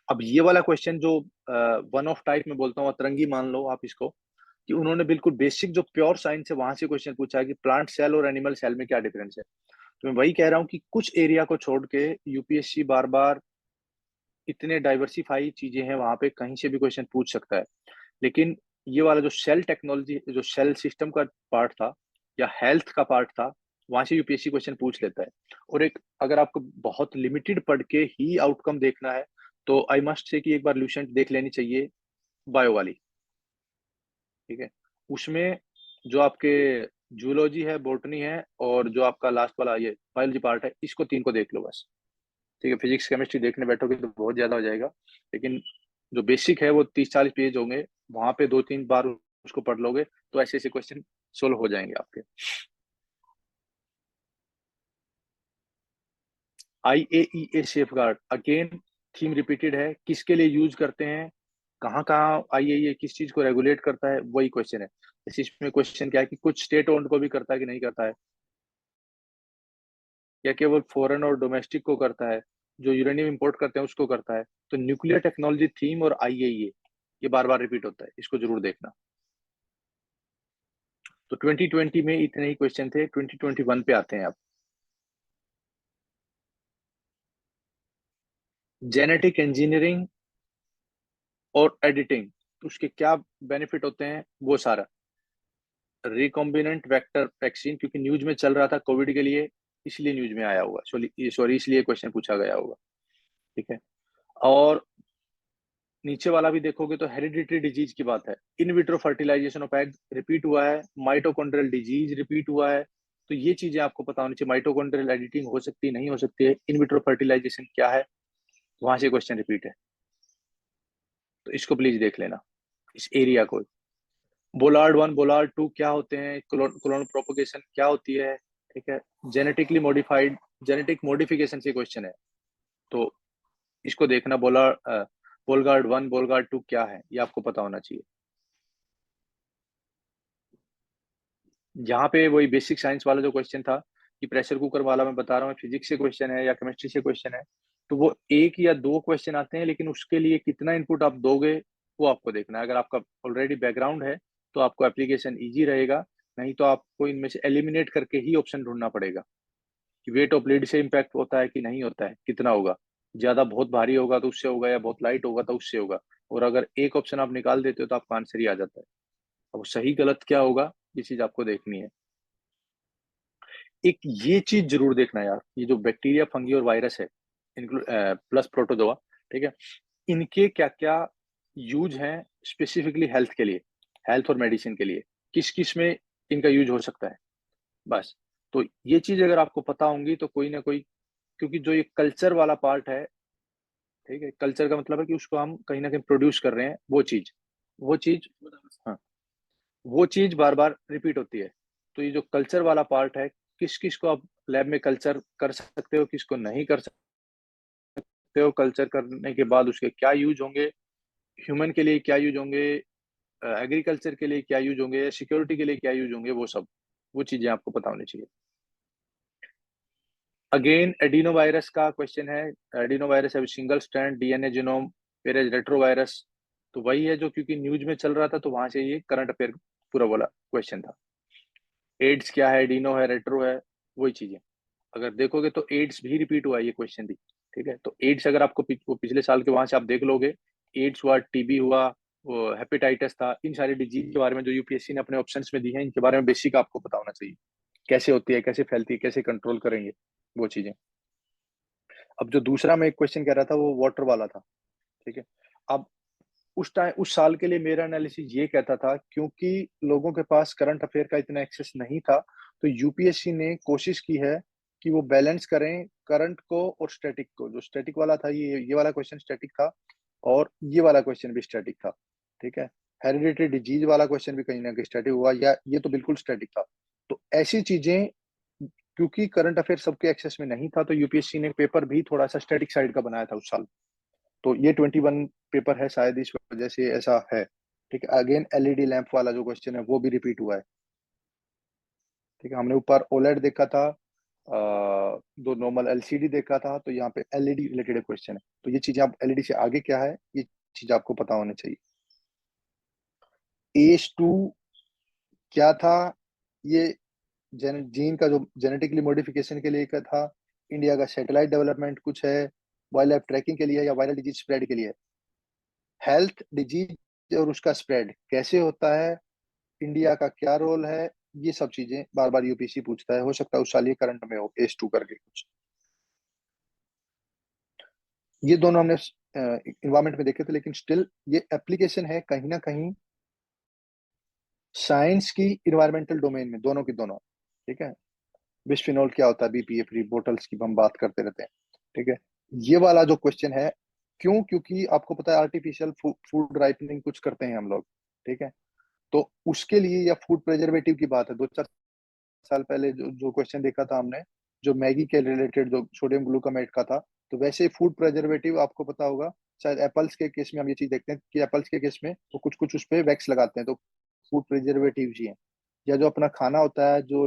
अब ये वाला क्वेश्चन जो वन ऑफ टाइप में बोलता हूँ, अतरंगी मान लो आप इसको, कि उन्होंने बिल्कुल बेसिक जो प्योर साइंस है वहां से क्वेश्चन पूछा है कि प्लांट सेल और एनिमल सेल में क्या डिफरेंस है। तो मैं वही कह रहा हूँ कि कुछ एरिया को छोड़ के यूपीएससी बार बार, इतने डाइवर्सिफाई चीजें हैं वहां पे, कहीं से भी क्वेश्चन पूछ सकता है। लेकिन ये वाला जो सेल टेक्नोलॉजी, जो सेल सिस्टम का पार्ट था या हेल्थ का पार्ट था, वहां से यूपीएससी क्वेश्चन पूछ लेता है। और एक अगर आपको बहुत लिमिटेड पढ़ के ही आउटकम देखना है तो आई मस्ट से कि एक बार ल्यूसेंट देख लेनी चाहिए, बायो वाली। ठीक है, उसमें जो आपके जूलॉजी है, बोटनी है, और जो आपका लास्ट वाला ये बायोलॉजी पार्ट है, इसको तीन को देख लो बस। ठीक है, फिजिक्स केमिस्ट्री देखने बैठोगे तो बहुत ज्यादा हो जाएगा, लेकिन जो बेसिक है वो 30-40 पेज होंगे, वहां पे 2-3 बार उसको पढ़ लोगे तो ऐसे ऐसे क्वेश्चन सोल्व हो जाएंगे आपके। IAEA safe guard, again theme repeated है, किसके लिए यूज करते हैं, कहाँ कहाँ आईएईए किस चीज को रेगुलेट करता है, वही क्वेश्चन है। इस इसमें क्वेश्चन क्या है कि कुछ स्टेट ओन्ड को भी करता है कि नहीं करता है, या केवल फॉरेन और डोमेस्टिक को करता है, जो यूरेनियम इंपोर्ट करते हैं उसको करता है। तो न्यूक्लियर टेक्नोलॉजी थीम और आईएईए ये बार बार रिपीट होता है, इसको जरूर देखना। तो 2020 में इतने ही क्वेश्चन थे। 2021 पे आते हैं अब। जेनेटिक इंजीनियरिंग और एडिटिंग, तो उसके क्या बेनिफिट होते हैं वो सारा। रिकॉम्बिनेंट वेक्टर वैक्सीन, क्योंकि न्यूज में चल रहा था कोविड के लिए, इसलिए न्यूज में आया होगा, सॉरी इसलिए क्वेश्चन पूछा गया होगा। ठीक है। और नीचे वाला भी देखोगे तो हेरिडिटरी डिजीज की बात है। In vitro fertilization of egg repeat हुआ है, माइटोकॉन्ड्रियल डिजीज रिपीट हुआ है। तो ये चीजें आपको पता होनी चाहिए। माइटोकॉन्ड्रियल एडिटिंग हो सकती है, नहीं हो सकती है, इन विट्रो फर्टिलाइजेशन क्या है, वहां से क्वेश्चन रिपीट है। तो इसको प्लीज देख लेना, इस एरिया को। बोलार्ड 1 बोलार्ड 2 क्या होते हैं, क्लोन प्रोपोगेशन क्या होती है। ठीक है। जेनेटिकली मॉडिफाइड, जेनेटिक मॉडिफिकेशन से क्वेश्चन है, तो इसको देखना। बोलगार्ड 1 बोलगार्ड 2 क्या है, ये आपको पता होना चाहिए। यहाँ पे वही बेसिक साइंस वाला जो क्वेश्चन था कि प्रेशर कुकर वाला, मैं बता रहा हूँ फिजिक्स से क्वेश्चन है या केमिस्ट्री से क्वेश्चन है, तो वो एक या दो क्वेश्चन आते हैं, लेकिन उसके लिए कितना इनपुट आप दोगे वो आपको देखना है। अगर आपका ऑलरेडी बैकग्राउंड है तो आपको एप्लीकेशन ईजी रहेगा, नहीं तो आपको इनमें से एलिमिनेट करके ही ऑप्शन ढूंढना पड़ेगा कि वेट ऑफ लीड से इम्पैक्ट होता है कि नहीं होता है, कितना होगा। ज्यादा बहुत भारी होगा तो उससे होगा, या बहुत लाइट होगा तो उससे होगा। और अगर एक ऑप्शन आप निकाल देते हो तो आपका आंसर ही आ जाता है। अब सही गलत क्या होगा, ये चीज आपको देखनी है। एक ये चीज जरूर देखना यार, ये जो बैक्टीरिया फंगी और वायरस है, इंक्लूड प्लस प्रोटोजोआ, ठीक है, इनके क्या क्या यूज हैं स्पेसिफिकली हेल्थ के लिए, हेल्थ और मेडिसिन के लिए, किस किस में इनका यूज हो सकता है। बस। तो ये चीज अगर आपको पता होंगी तो कोई ना कोई, क्योंकि जो ये कल्चर वाला पार्ट है, ठीक है, कल्चर का मतलब है कि उसको हम कहीं ना कहीं प्रोड्यूस कर रहे हैं, वो चीज, हाँ, वो चीज बार बार रिपीट होती है। तो ये जो कल्चर वाला पार्ट है, किस किस को आप लैब में कल्चर कर सकते हो, किसको नहीं कर सकते हो, कल्चर करने के बाद उसके क्या यूज होंगे, ह्यूमन के लिए क्या यूज होंगे, एग्रीकल्चर के लिए क्या यूज होंगे, सिक्योरिटी के लिए क्या यूज होंगे, वो सब, वो चीजें आपको पता होनी चाहिए। अगेन एडिनो वायरस का क्वेश्चन है। एडिनो वायरस है single strand DNA genome, वेरेज retrovirus, तो वही है जो क्योंकि न्यूज में चल रहा था तो वहां से ये करंट अफेयर पूरा बोला क्वेश्चन था। एड्स क्या है, एडिनो है, रेट्रो है, वही चीजें। अगर देखोगे तो एड्स भी रिपीट हुआ है ये क्वेश्चन भी। ठीक है। तो एड्स अगर आपको वो पिछले साल के वहां से आप देख लोगे, एड्स हुआ, टीबी हुआ, वो हेपेटाइटिस था, इन सारी डिजीज के बारे में जो यूपीएससी ने अपने ऑप्शंस में दी है, इनके बारे में बेसिक आपको पता होना चाहिए, कैसे होती है, कैसे फैलती है, कैसे कंट्रोल करेंगे, वो चीजें। अब जो दूसरा मैं एक क्वेश्चन कह रहा था वो वाटर वाला था। ठीक है। अब उस टाइम उस साल के लिए मेरा एनालिसिस ये कहता था, क्योंकि लोगों के पास करंट अफेयर का इतना एक्सेस नहीं था, तो यूपीएससी ने कोशिश की है कि वो बैलेंस करें करंट को और स्टैटिक को। जो स्टैटिक वाला था, ये वाला क्वेश्चन स्टैटिक था, और ये वाला क्वेश्चन भी स्टैटिक था। ठीक है। हेरिडिटरी डिजीज वाला क्वेश्चन भी कहीं ना कहीं स्टैटिक हुआ, या ये तो बिल्कुल स्टैटिक था। तो ऐसी चीजें, क्योंकि करंट अफेयर सबके एक्सेस में नहीं था, तो यूपीएससी ने पेपर भी थोड़ा सा स्टैटिक साइड का बनाया था उस साल। तो ये 21 पेपर है, शायद इस वजह से ऐसा है। ठीक है। अगेन एलईडी लैंप वाला जो क्वेश्चन है वो भी रिपीट हुआ है। ठीक है। हमने ऊपर ओलेड देखा था, दो नॉर्मल एलसीडी देखा था, तो यहाँ पे एलईडी रिलेटेड क्वेश्चन है। तो ये चीजें, आप एलईडी से आगे क्या है, ये चीज आपको पता होनी चाहिए। एज टू क्या था, ये जीन का जो जेनेटिकली मॉडिफिकेशन के लिए का था। इंडिया का सैटेलाइट डेवलपमेंट कुछ है, वाइल्ड लाइफ ट्रैकिंग के लिए है, या वायरल डिजीज स्प्रेड के लिए है। हेल्थ डिजीज और उसका स्प्रेड कैसे होता है, इंडिया का क्या रोल है, ये सब चीजें बार बार यूपीसी पूछता है। हो सकता है उस साल ये करंट में हो, एस टू करके कुछ। ये दोनों हमने इन्वायरमेंट में देखे थे, लेकिन स्टिल ये एप्लीकेशन है कहीं ना कहीं साइंस की इन्वायरमेंटल डोमेन में, दोनों की दोनों। ठीक है। बिस्फिनोल क्या होता है, बीपीए फ्री बोटल्स की हम बात करते रहते हैं। ठीक है। ये वाला जो क्वेश्चन है, क्यों, क्योंकि आपको पता है आर्टिफिशियल फूड राइपनिंग कुछ करते हैं हम लोग। ठीक है। तो उसके लिए, या फूड प्रिजर्वेटिव की बात है, 2-4 साल पहले जो जो क्वेश्चन देखा था हमने, जो मैगी के रिलेटेड जो सोडियम ग्लूकामेट का था, तो वैसे फूड प्रिजर्वेटिव आपको पता होगा, शायद एप्पल्स के केस में हम ये चीज देखते हैं कि एप्पल्स के केस में वो कुछ कुछ उस पर वैक्स लगाते हैं, तो फूड प्रिजर्वेटिव ही है। या जो अपना खाना होता है, जो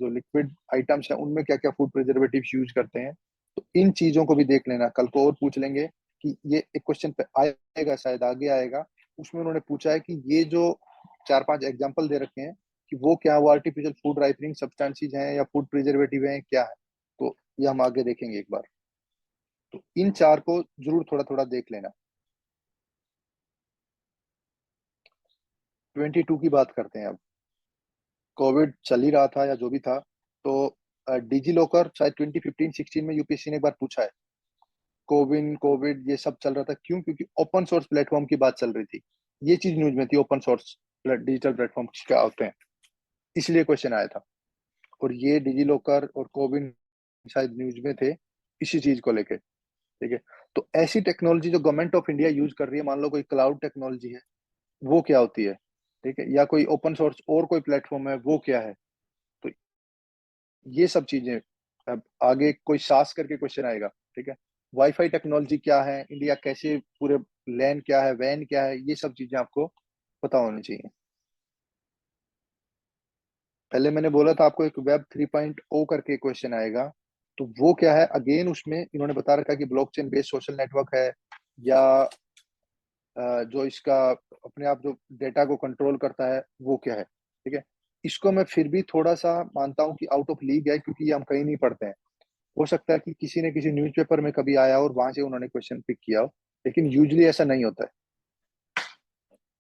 लिक्विड आइटम्स है, उनमें क्या क्या फूड प्रिजर्वेटिव यूज करते हैं। तो इन चीजों को भी देख लेना, कल को और पूछ लेंगे कि ये एक क्वेश्चन पे आएगा, शायद आगे आएगा, उसमें उन्होंने पूछा है कि ये जो 4-5 एग्जाम्पल दे रखे हैं, कि वो क्या, वो आर्टिफिशियल फूड राइपनिंग सब्सटेंसेस हैं या फूड प्रिजर्वेटिव हैं, क्या है। तो ये हम आगे देखेंगे एक बार। तो इन चार को जरूर थोड़ा थोड़ा देख लेना। 22 की बात करते हैं अब। कोविड चल ही रहा था या जो भी था, तो डिजी लॉकर शायद 2015-16 में यूपीएससी ने एक बार पूछा है। कोविन कोविड ये सब चल रहा था, क्यों? क्योंकि ओपन सोर्स प्लेटफॉर्म की बात चल रही थी। ये चीज न्यूज में थी, ओपन सोर्स डिजिटल प्लेटफॉर्म क्या होते हैं, इसलिए क्वेश्चन आया था। और ये डिजी लॉकर और कोविन शायद न्यूज में थे इसी चीज को लेके। ठीक है, तो ऐसी टेक्नोलॉजी जो गवर्नमेंट ऑफ इंडिया यूज कर रही है, मान लो कोई क्लाउड टेक्नोलॉजी है, वो क्या होती है? ठीक है, या कोई ओपन सोर्स और कोई प्लेटफॉर्म है, वो क्या है? तो ये सब चीजें अब आगे कोई सास करके क्वेश्चन आएगा। ठीक है, वाईफाई टेक्नोलॉजी क्या है, इंडिया कैसे पूरे, लैन क्या है, वैन क्या है, ये सब चीजें आपको पता होनी चाहिए। पहले मैंने बोला था आपको एक वेब 3.0 करके क्वेश्चन आएगा, तो वो क्या है? अगेन उसमें इन्होंने बता रखा है कि ब्लॉकचेन बेस्ड सोशल नेटवर्क है, या जो इसका अपने आप जो डेटा को कंट्रोल करता है, वो क्या है। ठीक है, इसको मैं फिर भी थोड़ा सा मानता हूँ कि आउट ऑफ लीग है, क्योंकि ये हम कहीं नहीं पढ़ते हैं। हो सकता है कि किसी ने किसी न्यूज़पेपर में कभी आया हो और वहां से उन्होंने क्वेश्चन पिक किया हो, लेकिन यूजली ऐसा नहीं होता है।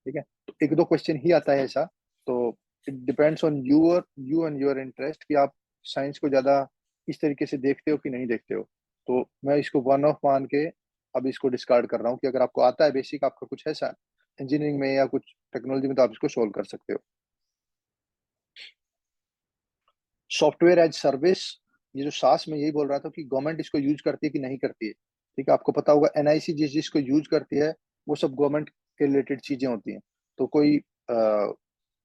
ठीक है, तो एक दो क्वेश्चन ही आता है ऐसा। तो it depends on you and your interest कि आप साइंस को ज्यादा इस तरीके से देखते हो कि नहीं देखते हो। तो मैं इसको वन ऑफ मान के अब इसको डिस्कार्ड कर रहा हूँ कि अगर आपको आता है बेसिक, आपका कुछ है इंजीनियरिंग में या कुछ टेक्नोलॉजी में, तो आप इसको सोल्व कर सकते हो। सॉफ्टवेयर एज सर्विस, ये जो सास में यही बोल रहा था कि गवर्नमेंट इसको यूज करती है कि नहीं करती है। ठीक है, आपको पता होगा एनआईसी जिस जिसको यूज करती है, वो सब गवर्नमेंट के रिलेटेड चीजें होती हैं। तो कोई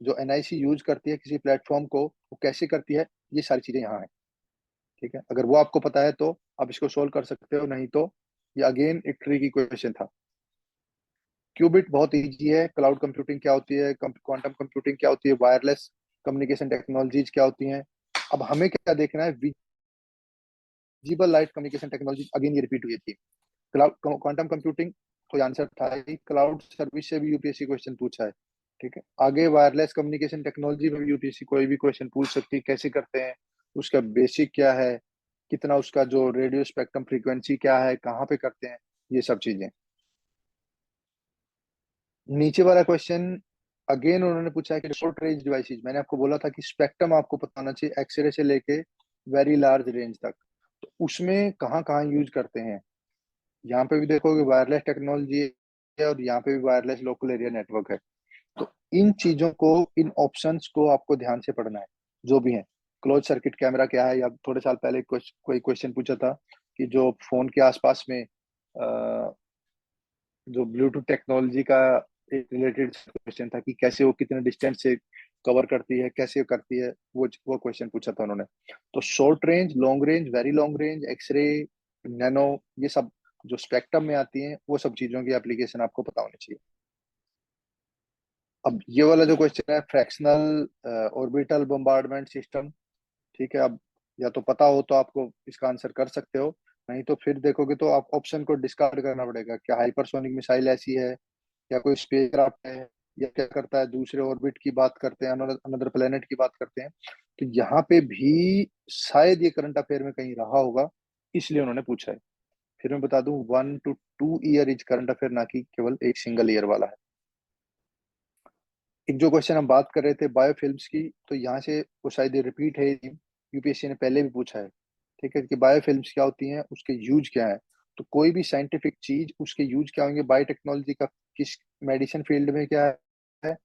जो एनआईसी यूज करती है किसी प्लेटफॉर्म को, वो कैसे करती है, ये सारी चीजें यहाँ है। ठीक है, अगर वो आपको पता है तो आप इसको सोल्व कर सकते हो, नहीं तो ये अगेन एक ट्रिकी क्वेश्चन था। क्यूबिट बहुत इजी है। क्लाउड कंप्यूटिंग क्या होती है, क्वांटम कंप्यूटिंग क्या होती है, वायरलेस कम्युनिकेशन टेक्नोलॉजीज क्या होती हैं। अब हमें क्या देखना है, visible light communication technology, again ये रिपीट हुई थी। क्लाउड क्वांटम कंप्यूटिंग, कोई आंसर था ही। क्लाउड सर्विस से भी यूपीएससी क्वेश्चन पूछा है। ठीक है, आगे वायरलेस कम्युनिकेशन टेक्नोलॉजी में भी यूपीएससी कोई भी क्वेश्चन पूछ सकती है, कैसे करते हैं, उसका बेसिक क्या है, कितना उसका जो रेडियो स्पेक्ट्रम फ्रीक्वेंसी क्या है, कहाँ पे करते हैं, ये सब चीजें। नीचे वाला क्वेश्चन अगेन उन्होंने पूछा है कि शॉर्ट रेंज डिवाइसेस, मैंने आपको बोला था कि स्पेक्ट्रम आपको पता होना चाहिए, एक्सरे से लेके वेरी लार्ज रेंज तक। तो उसमें कहाँ कहाँ यूज करते हैं, यहाँ पे भी देखोगे वायरलेस टेक्नोलॉजी है, और यहाँ पे भी वायरलेस लोकल एरिया नेटवर्क है। तो इन चीजों को, इन ऑप्शंस को आपको ध्यान से पढ़ना है, जो भी है। क्लोज सर्किट कैमरा क्या है, या थोड़े साल पहले कोई क्वेश्चन पूछा था कि जो फोन के आसपास में जो ब्लूटूथ टेक्नोलॉजी का एक रिलेटेड क्वेश्चन था कि कैसे वो कितने डिस्टेंस से कवर करती है, कैसे करती है, वो क्वेश्चन पूछा था उन्होंने। तो short range, long range, very long range, x ray, nano, ये सब जो स्पेक्ट्रम में आती हैं, वो सब चीजों की एप्लीकेशन आपको पता होनी चाहिए। अब ये वाला जो क्वेश्चन है, फ्रैक्शनल ऑर्बिटल बम्बार्डमेंट सिस्टम। ठीक है, अब या तो पता हो तो आपको इसका आंसर कर सकते हो, नहीं तो फिर देखोगे तो आप ऑप्शन को डिस्कार्ड करना पड़ेगा। क्या हाइपरसोनिक मिसाइल ऐसी है, या कोई स्पेसक्राफ्ट है, या क्या करता है, दूसरे ऑर्बिट की बात करते हैं, अनदर प्लेनेट की बात करते हैं। तो यहाँ पे भी शायद ये करंट अफेयर में कहीं रहा होगा, इसलिए उन्होंने पूछा है। फिर मैं बता दूं, 1 to 2 year is current affair, ना कि केवल एक सिंगल ईयर वाला है। एक जो क्वेश्चन हम बात कर रहे थे बायोफिल्म्स की, तो यहाँ से वो शायद रिपीट है, यूपीएससी ने पहले भी पूछा है। ठीक है, कि बायोफिल्म्स क्या होती हैं, उसके यूज क्या है। तो कोई भी साइंटिफिक चीज, उसके यूज क्या होंगे, बायोटेक्नोलॉजी का किस मेडिसिन फील्ड में क्या है,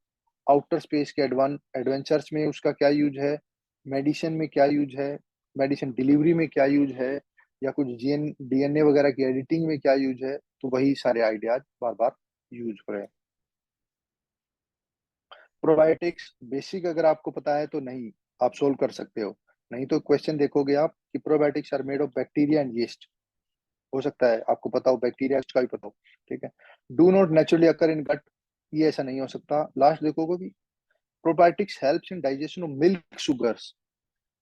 आउटर स्पेस के एडवेंचर्स में उसका क्या यूज है, मेडिसिन में क्या यूज है, मेडिसिन डिलीवरी में क्या यूज है, या कुछ जीएन डीएनए वगैरह की एडिटिंग में क्या यूज है। तो वही सारे आइडियाज बार बार यूज हो रहे हैं। प्रोबायोटिक्स बेसिक अगर आपको पता है तो नहीं, आप सोल्व कर सकते हो। नहीं तो क्वेश्चन देखोगे आप कि probiotics are made of bacteria and yeast, हो सकता है आपको पता हो, बैक्टीरिया का भी पता हो। ठीक है, डू नॉट नेचुरली अकर इन गट, ये ऐसा नहीं हो सकता। लास्ट देखोगे कि probiotics helps in digestion of milk sugars.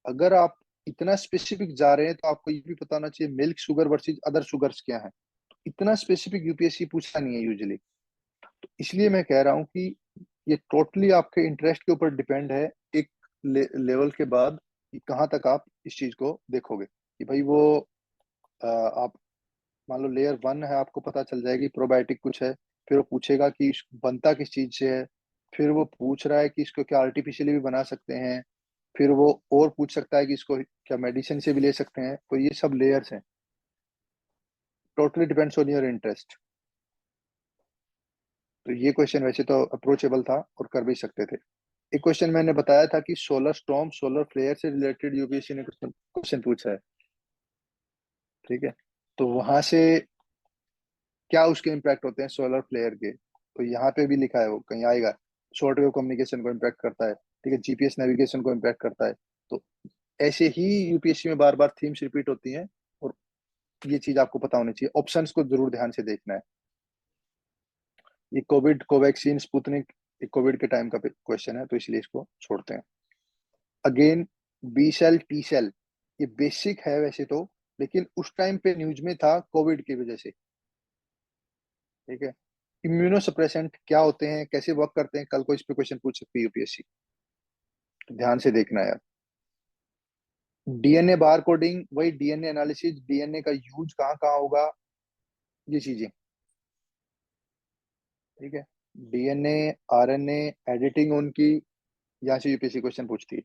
अगर आप इतना स्पेसिफिक जा रहे हैं तो आपको ये भी पता होना चाहिए milk sugar versus other sugars क्या है। इतना स्पेसिफिक यूपीएससी पूछता नहीं है यूजुअली। तो इसलिए मैं कह रहा हूँ कि ये टोटली आपके इंटरेस्ट के ऊपर डिपेंड है, एक लेवल के बाद कि कहाँ तक आप इस चीज को देखोगे कि भाई वो आप मान लो लेयर 1 है, आपको पता चल जाएगी प्रोबायोटिक कुछ है, फिर वो पूछेगा कि बनता किस चीज से है, फिर वो पूछ रहा है कि इसको क्या आर्टिफिशियली भी बना सकते हैं, फिर वो और पूछ सकता है कि इसको क्या मेडिसिन से भी ले सकते हैं। तो ये सब लेयर्स हैं, totally depends on your interest. तो ये क्वेश्चन वैसे तो अप्रोचेबल था और कर भी सकते थे। एक क्वेश्चन मैंने बताया था कि सोलर स्टॉर्म सोलर फ्लेयर से रिलेटेड यूपीएससी ने क्वेश्चन पूछा है, ठीक है। तो वहां से क्या उसके इम्पैक्ट होते हैं सोलर फ्लेयर के, तो यहाँ पे भी लिखा है, वो कहीं आएगा। शॉर्ट वेव कम्युनिकेशन को इम्पैक्ट करता है, ठीक है, जीपीएस नेविगेशन को इम्पैक्ट करता है। तो ऐसे ही यूपीएससी में बार बार थीम्स रिपीट होती हैं, और ये चीज आपको पता होनी चाहिए। ऑप्शंस को जरूर ध्यान से देखना है। ये कोविड कोवैक्सीन स्पुतनिक कोविड के टाइम का क्वेश्चन है, तो इसलिए इसको छोड़ते हैं। Again, B cell T cell, ये बेसिक है वैसे तो, लेकिन उस टाइम पे न्यूज में था कोविड की वजह से, ठीक है। इम्यूनोसप्रेसेंट क्या होते हैं, कैसे वर्क करते हैं, कल को इस पे क्वेश्चन पूछ सकती है यूपीएससी, तो ध्यान से देखना यार। डीएनए बार कोडिंग, वही डीएनए एनालिसिस, डीएनए का यूज कहाँ कहाँ होगा, ये चीजें, ठीक है। डीएनए आरएनए एडिटिंग उनकी, यहाँ से यूपीएससी क्वेश्चन पूछती है।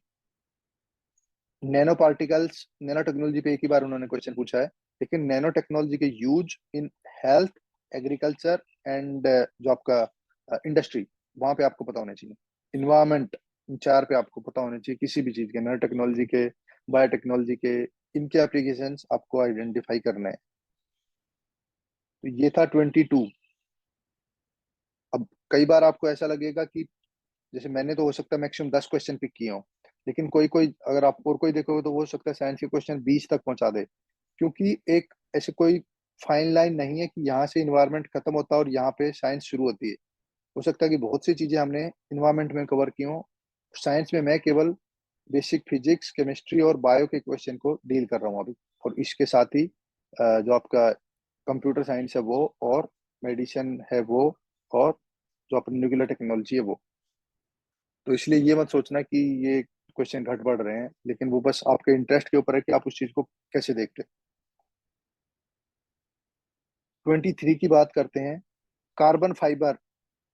नैनो पार्टिकल्स, नैनो टेक्नोलॉजी पे एक ही बार उन्होंने क्वेश्चन पूछा है, लेकिन नैनो टेक्नोलॉजी के use in health, agriculture and जो आपका इंडस्ट्री, वहां पे आपको पता होना चाहिए। इन्वायरमेंट, इन चार पे आपको पता होना चाहिए किसी भी चीज के, नैनो टेक्नोलॉजी के, बायोटेक्नोलॉजी के, इनके एप्लीकेशंस आपको आइडेंटिफाई करना है। तो ये था 22। अब कई बार आपको ऐसा लगेगा कि जैसे मैंने तो हो सकता है मैक्सिमम 10 क्वेश्चन पिक किए हों, लेकिन कोई कोई अगर आप और कोई देखोगे तो हो सकता है साइंस के क्वेश्चन 20 तक पहुंचा दे, क्योंकि एक ऐसे कोई फाइन लाइन नहीं है कि यहाँ से इन्वायरमेंट खत्म होता है और यहाँ पे साइंस शुरू होती है। हो सकता है कि बहुत सी चीजें हमने इन्वायरमेंट में कवर की हों, साइंस में मैं केवल बेसिक फिजिक्स केमिस्ट्री और बायो के क्वेश्चन को डील कर रहा हूँ अभी, और इसके साथ ही जो आपका कंप्यूटर साइंस है वो, और मेडिसिन है वो, और जो अपनी न्यूक्लियर टेक्नोलॉजी है वो। तो इसलिए ये मत सोचना कि ये क्वेश्चन घट बढ़ रहे हैं, लेकिन वो बस आपके इंटरेस्ट के ऊपर है कि आप उस चीज को कैसे देखते हैं। 23 की बात करते हैं। कार्बन फाइबर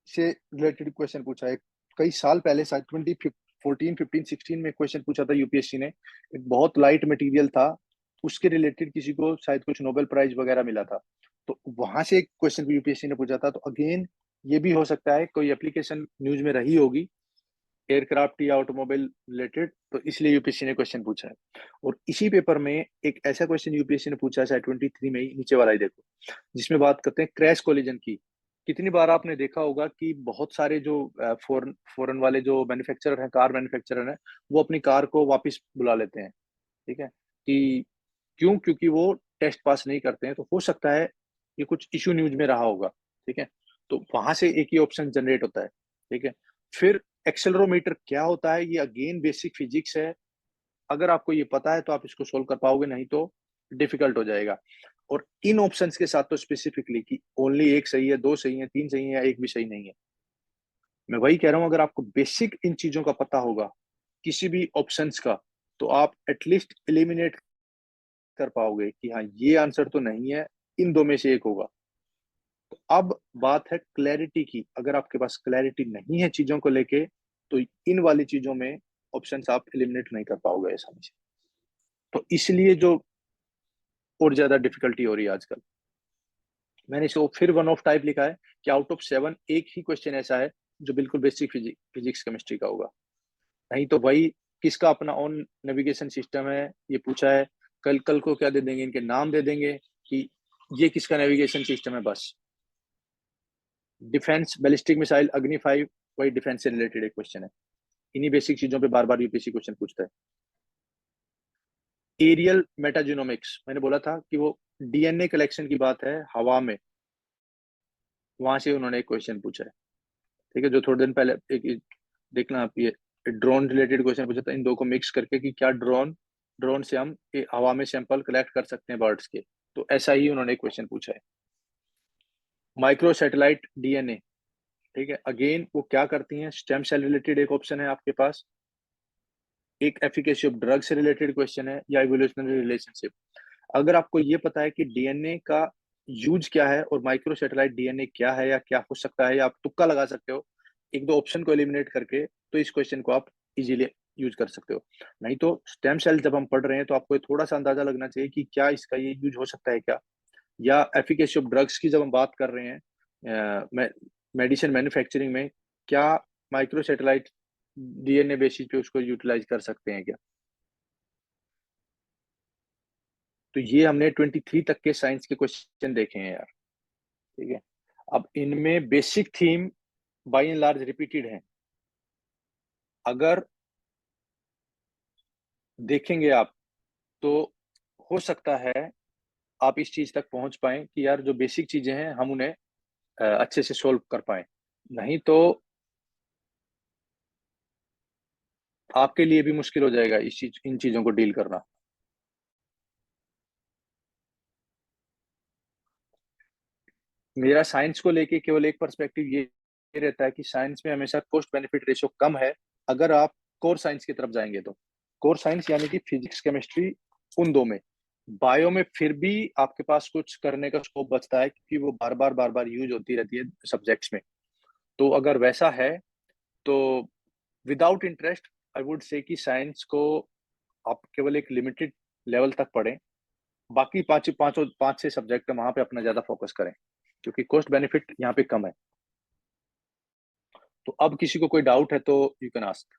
से रिलेटेड क्वेश्चन पूछा है, कई साल पहले, शायद 2014 15 16 में क्वेश्चन पूछा था यूपीएससी ने। एक बहुत लाइट मटेरियल था, उसके रिलेटेड किसी को शायद कुछ नोबेल प्राइज वगैरह मिला था। तो वहां से एक क्वेश्चन यूपीएससी ने पूछा था। तो अगेन ये भी हो सकता है कोई एप्लीकेशन न्यूज में रही होगी एयरक्राफ्ट या ऑटोमोबाइल रिलेटेड, तो इसलिए यूपीएससी ने क्वेश्चन पूछा है। और इसी पेपर में एक ऐसा क्वेश्चन यूपीएससी ने पूछा है शायद 23 में ही, नीचे वाला ही देखो, जिसमें बात करते हैं क्रैश कोलिजन की। कितनी बार आपने देखा होगा कि बहुत सारे जो फॉरेन फॉरेन वाले जो मैन्युफैक्चरर हैं, कार मैन्युफैक्चरर हैं, वो अपनी कार को वापस बुला लेते हैं, ठीक है। कि क्यों? क्योंकि वो टेस्ट पास नहीं करते हैं। तो हो सकता है ये कुछ इशू न्यूज में रहा होगा, ठीक है। तो वहां से एक ही ऑप्शन जनरेट होता है, ठीक है। फिर एक्सेलरोमीटर क्या होता है, ये अगेन बेसिक फिजिक्स है। अगर आपको ये पता है तो आप इसको सोल्व कर पाओगे, नहीं तो डिफिकल्ट हो जाएगा। और इन ऑप्शंस के साथ तो स्पेसिफिकली कि ओनली एक सही है, दो सही है, तीन सही है, या एक भी सही नहीं है। मैं वही कह रहा हूं, अगर आपको बेसिक इन चीजों का पता होगा किसी भी ऑप्शंस का, तो आप एटलीस्ट एलिमिनेट कर पाओगे कि हाँ ये आंसर तो नहीं है, इन दो में से एक होगा। तो अब बात है क्लैरिटी की। अगर आपके पास क्लैरिटी नहीं है चीजों को लेके, तो इन वाली चीजों में ऑप्शंस आप एलिमिनेट नहीं कर पाओगे आसानी से। तो इसलिए जो और ज्यादा डिफिकल्टी हो रही है आजकल। मैंने इसको फिर वन ऑफ टाइप लिखा है कि आउट ऑफ 7 एक ही क्वेश्चन ऐसा है जो बिल्कुल बेसिक फिजिक्स केमिस्ट्री का होगा। नहीं तो वही किसका अपना ओन नेविगेशन सिस्टम है, ये पूछा है। कल कल को क्या दे देंगे, इनके नाम दे देंगे कि ये किसका नेविगेशन सिस्टम है, बस। डिफेंस बैलिस्टिक मिसाइल अग्नि 5, वही डिफेंस से रिलेटेड एक क्वेश्चन है। इन्हीं बेसिक चीजों पे बार बार यूपीएससी क्वेश्चन पूछता है। एरियल मेटाजिनोमिक्स, मैंने बोला था कि वो डीएनए कलेक्शन की बात है हवा में, वहां से उन्होंने एक क्वेश्चन पूछा है, ठीक है। जो थोड़े दिन पहले एक देखना आप, ये ड्रोन रिलेटेड क्वेश्चन पूछा था इन दो को मिक्स करके कि क्या ड्रोन ड्रोन से हम हवा में सैंपल कलेक्ट कर सकते हैं बर्ड्स के। तो ऐसा ही उन्होंने क्वेश्चन पूछा है। माइक्रो सैटेलाइट डीएनए, ठीक है, अगेन वो क्या करती हैं, स्टेम सेल रिलेटेड एक ऑप्शन है आपके पास, एक एफिकेसी ऑफ ड्रग से रिलेटेड क्वेश्चन है, या इवोल्यूशनरी रिलेशनशिप। अगर आपको ये पता है कि डीएनए का यूज क्या है और माइक्रोसैटेलाइट डीएनए क्या है या क्या हो सकता है, या आप तुक्का लगा सकते हो एक दो ऑप्शन को एलिमिनेट करके, तो इस क्वेश्चन को आप इजीली यूज कर सकते हो। नहीं तो स्टेम सेल जब हम पढ़ रहे हैं तो आपको थोड़ा सा अंदाजा लगना चाहिए कि क्या इसका ये यूज हो सकता है क्या, या एफिकेसी ऑफ ड्रग्स की जब हम बात कर रहे हैं मेडिसिन मैन्युफैक्चरिंग में, क्या माइक्रोसैटेलाइट डीएनए बेसिस पे उसको यूटिलाइज कर सकते हैं क्या। तो ये हमने 23 तक के साइंस के क्वेश्चन देखे हैं यार, ठीक है। अब इनमें basic theme by and large repeated है। अगर देखेंगे आप तो हो सकता है आप इस चीज तक पहुंच पाए कि यार जो बेसिक चीजें हैं हम उन्हें अच्छे से सोल्व कर पाए। नहीं तो आपके लिए भी मुश्किल हो जाएगा इन चीजों को डील करना। मेरा साइंस को लेके केवल एक पर्सपेक्टिव ये रहता है कि साइंस में हमेशा कॉस्ट बेनिफिट रेशियो कम है अगर आप कोर साइंस की तरफ जाएंगे तो। कोर साइंस यानी कि फिजिक्स केमिस्ट्री, उन दो में। बायो में फिर भी आपके पास कुछ करने का स्कोप बचता है क्योंकि वो बार बार यूज होती रहती है सब्जेक्ट्स में। तो अगर वैसा है तो without interest I would say कि साइंस को आप केवल एक लिमिटेड लेवल तक पढ़ें, बाकी पांच छह सब्जेक्ट है वहां पे अपना ज्यादा फोकस करें, क्योंकि कॉस्ट बेनिफिट यहाँ पे कम है। तो अब किसी को कोई डाउट है तो यू कैन आस्क।